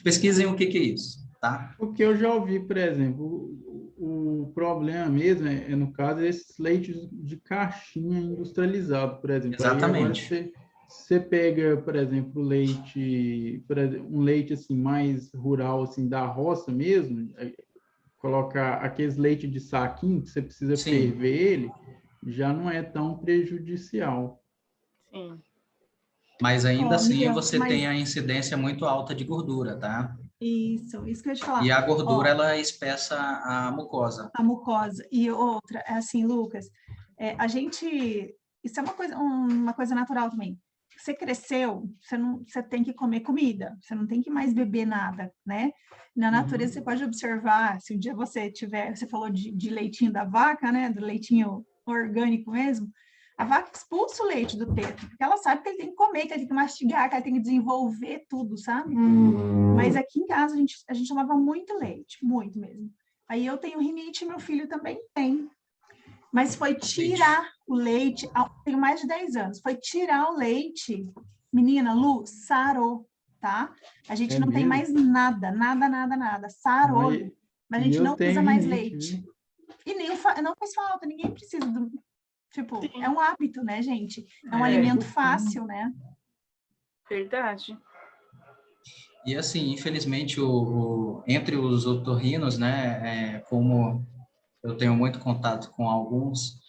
Pesquisem o que é isso, tá? Porque eu já ouvi, por exemplo, o problema mesmo no caso, esses leites de caixinha industrializado, por exemplo. Exatamente. Aí agora você pega, por exemplo, um leite assim, mais rural, assim, da roça mesmo, colocar aqueles leite de saquinho, que você precisa ferver ele, já não é tão prejudicial. Sim. Mas ainda assim você tem a incidência muito alta de gordura, tá? Isso que eu ia te falar. E a gordura, ela espessa a mucosa. A mucosa. E outra, é assim, Lucas, isso é uma coisa natural também. Você cresceu, você tem que comer comida, você não tem que mais beber nada, né? Na natureza, você pode observar, se um dia você falou de leitinho da vaca, né? Do leitinho orgânico mesmo, a vaca expulsa o leite do teto, porque ela sabe que ele tem que comer, que ele tem que mastigar, que ela tem que desenvolver tudo, sabe? Mas aqui em casa a gente tomava muito leite, muito mesmo. Aí eu tenho rinite e meu filho também tem. Mas foi tirar o leite, tenho mais de 10 anos, foi tirar o leite, menina, Lu, sarou, tá? A gente não tem mais nada, sarou, mas a gente não usa mais leite. E não faz falta, ninguém precisa do... Tipo, é um hábito, né, gente? É um alimento fácil, né? Verdade. E assim, infelizmente, entre os otorrinos, né, como eu tenho muito contato com alguns,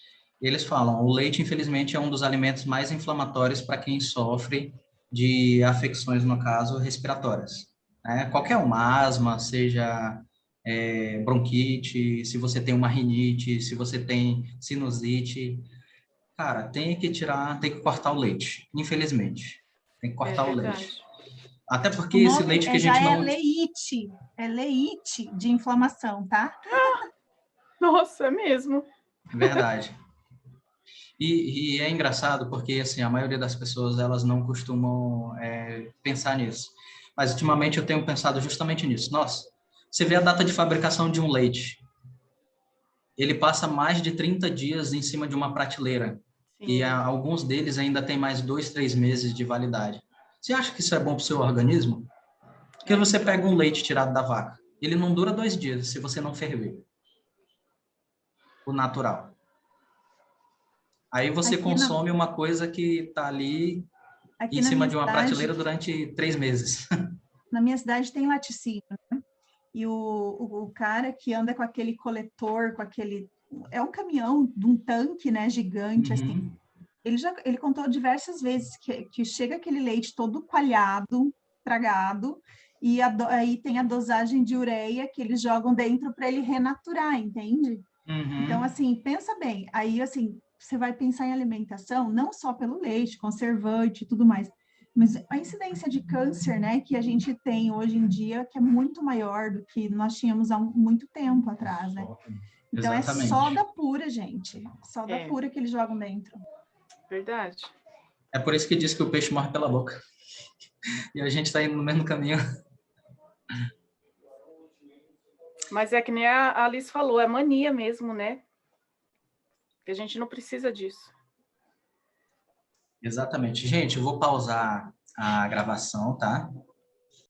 eles falam, o leite, infelizmente, é um dos alimentos mais inflamatórios para quem sofre de afecções, no caso, respiratórias. Né? Qualquer uma, asma, seja bronquite, se você tem uma rinite, se você tem sinusite, cara, tem que cortar o leite, infelizmente. Tem que cortar o leite. Até porque esse leite que a gente não... É leite de inflamação, tá? Nossa, é mesmo. Verdade. E é engraçado porque, assim, a maioria das pessoas, elas não costumam pensar nisso. Mas, ultimamente, eu tenho pensado justamente nisso. Nossa, você vê a data de fabricação de um leite. Ele passa mais de 30 dias em cima de uma prateleira. Sim. E alguns deles ainda têm mais 2, 3 meses de validade. Você acha que isso é bom para o seu organismo? Porque você pega um leite tirado da vaca. Ele não dura 2 dias se você não ferver. O natural. Aí você consome uma coisa que está ali em cima de uma prateleira durante 3 meses. Na minha cidade tem laticínio, né? E o cara que anda com aquele coletor, é um caminhão de um tanque, né, gigante, assim. Ele contou diversas vezes que chega aquele leite todo coalhado, estragado, e aí tem a dosagem de ureia que eles jogam dentro para ele renaturar, entende? Então, assim, pensa bem. Aí, assim, você vai pensar em alimentação, não só pelo leite, conservante e tudo mais, mas a incidência de câncer, né, que a gente tem hoje em dia, que é muito maior do que nós tínhamos há muito tempo atrás, né? Então, Exatamente. é soda pura, gente. Soda pura que eles jogam dentro. Verdade. É por isso que diz que o peixe morre pela boca. E a gente está indo no mesmo caminho. Mas é que nem a Alice falou, é mania mesmo, né? Que a gente não precisa disso. Exatamente. Gente, eu vou pausar a gravação, tá?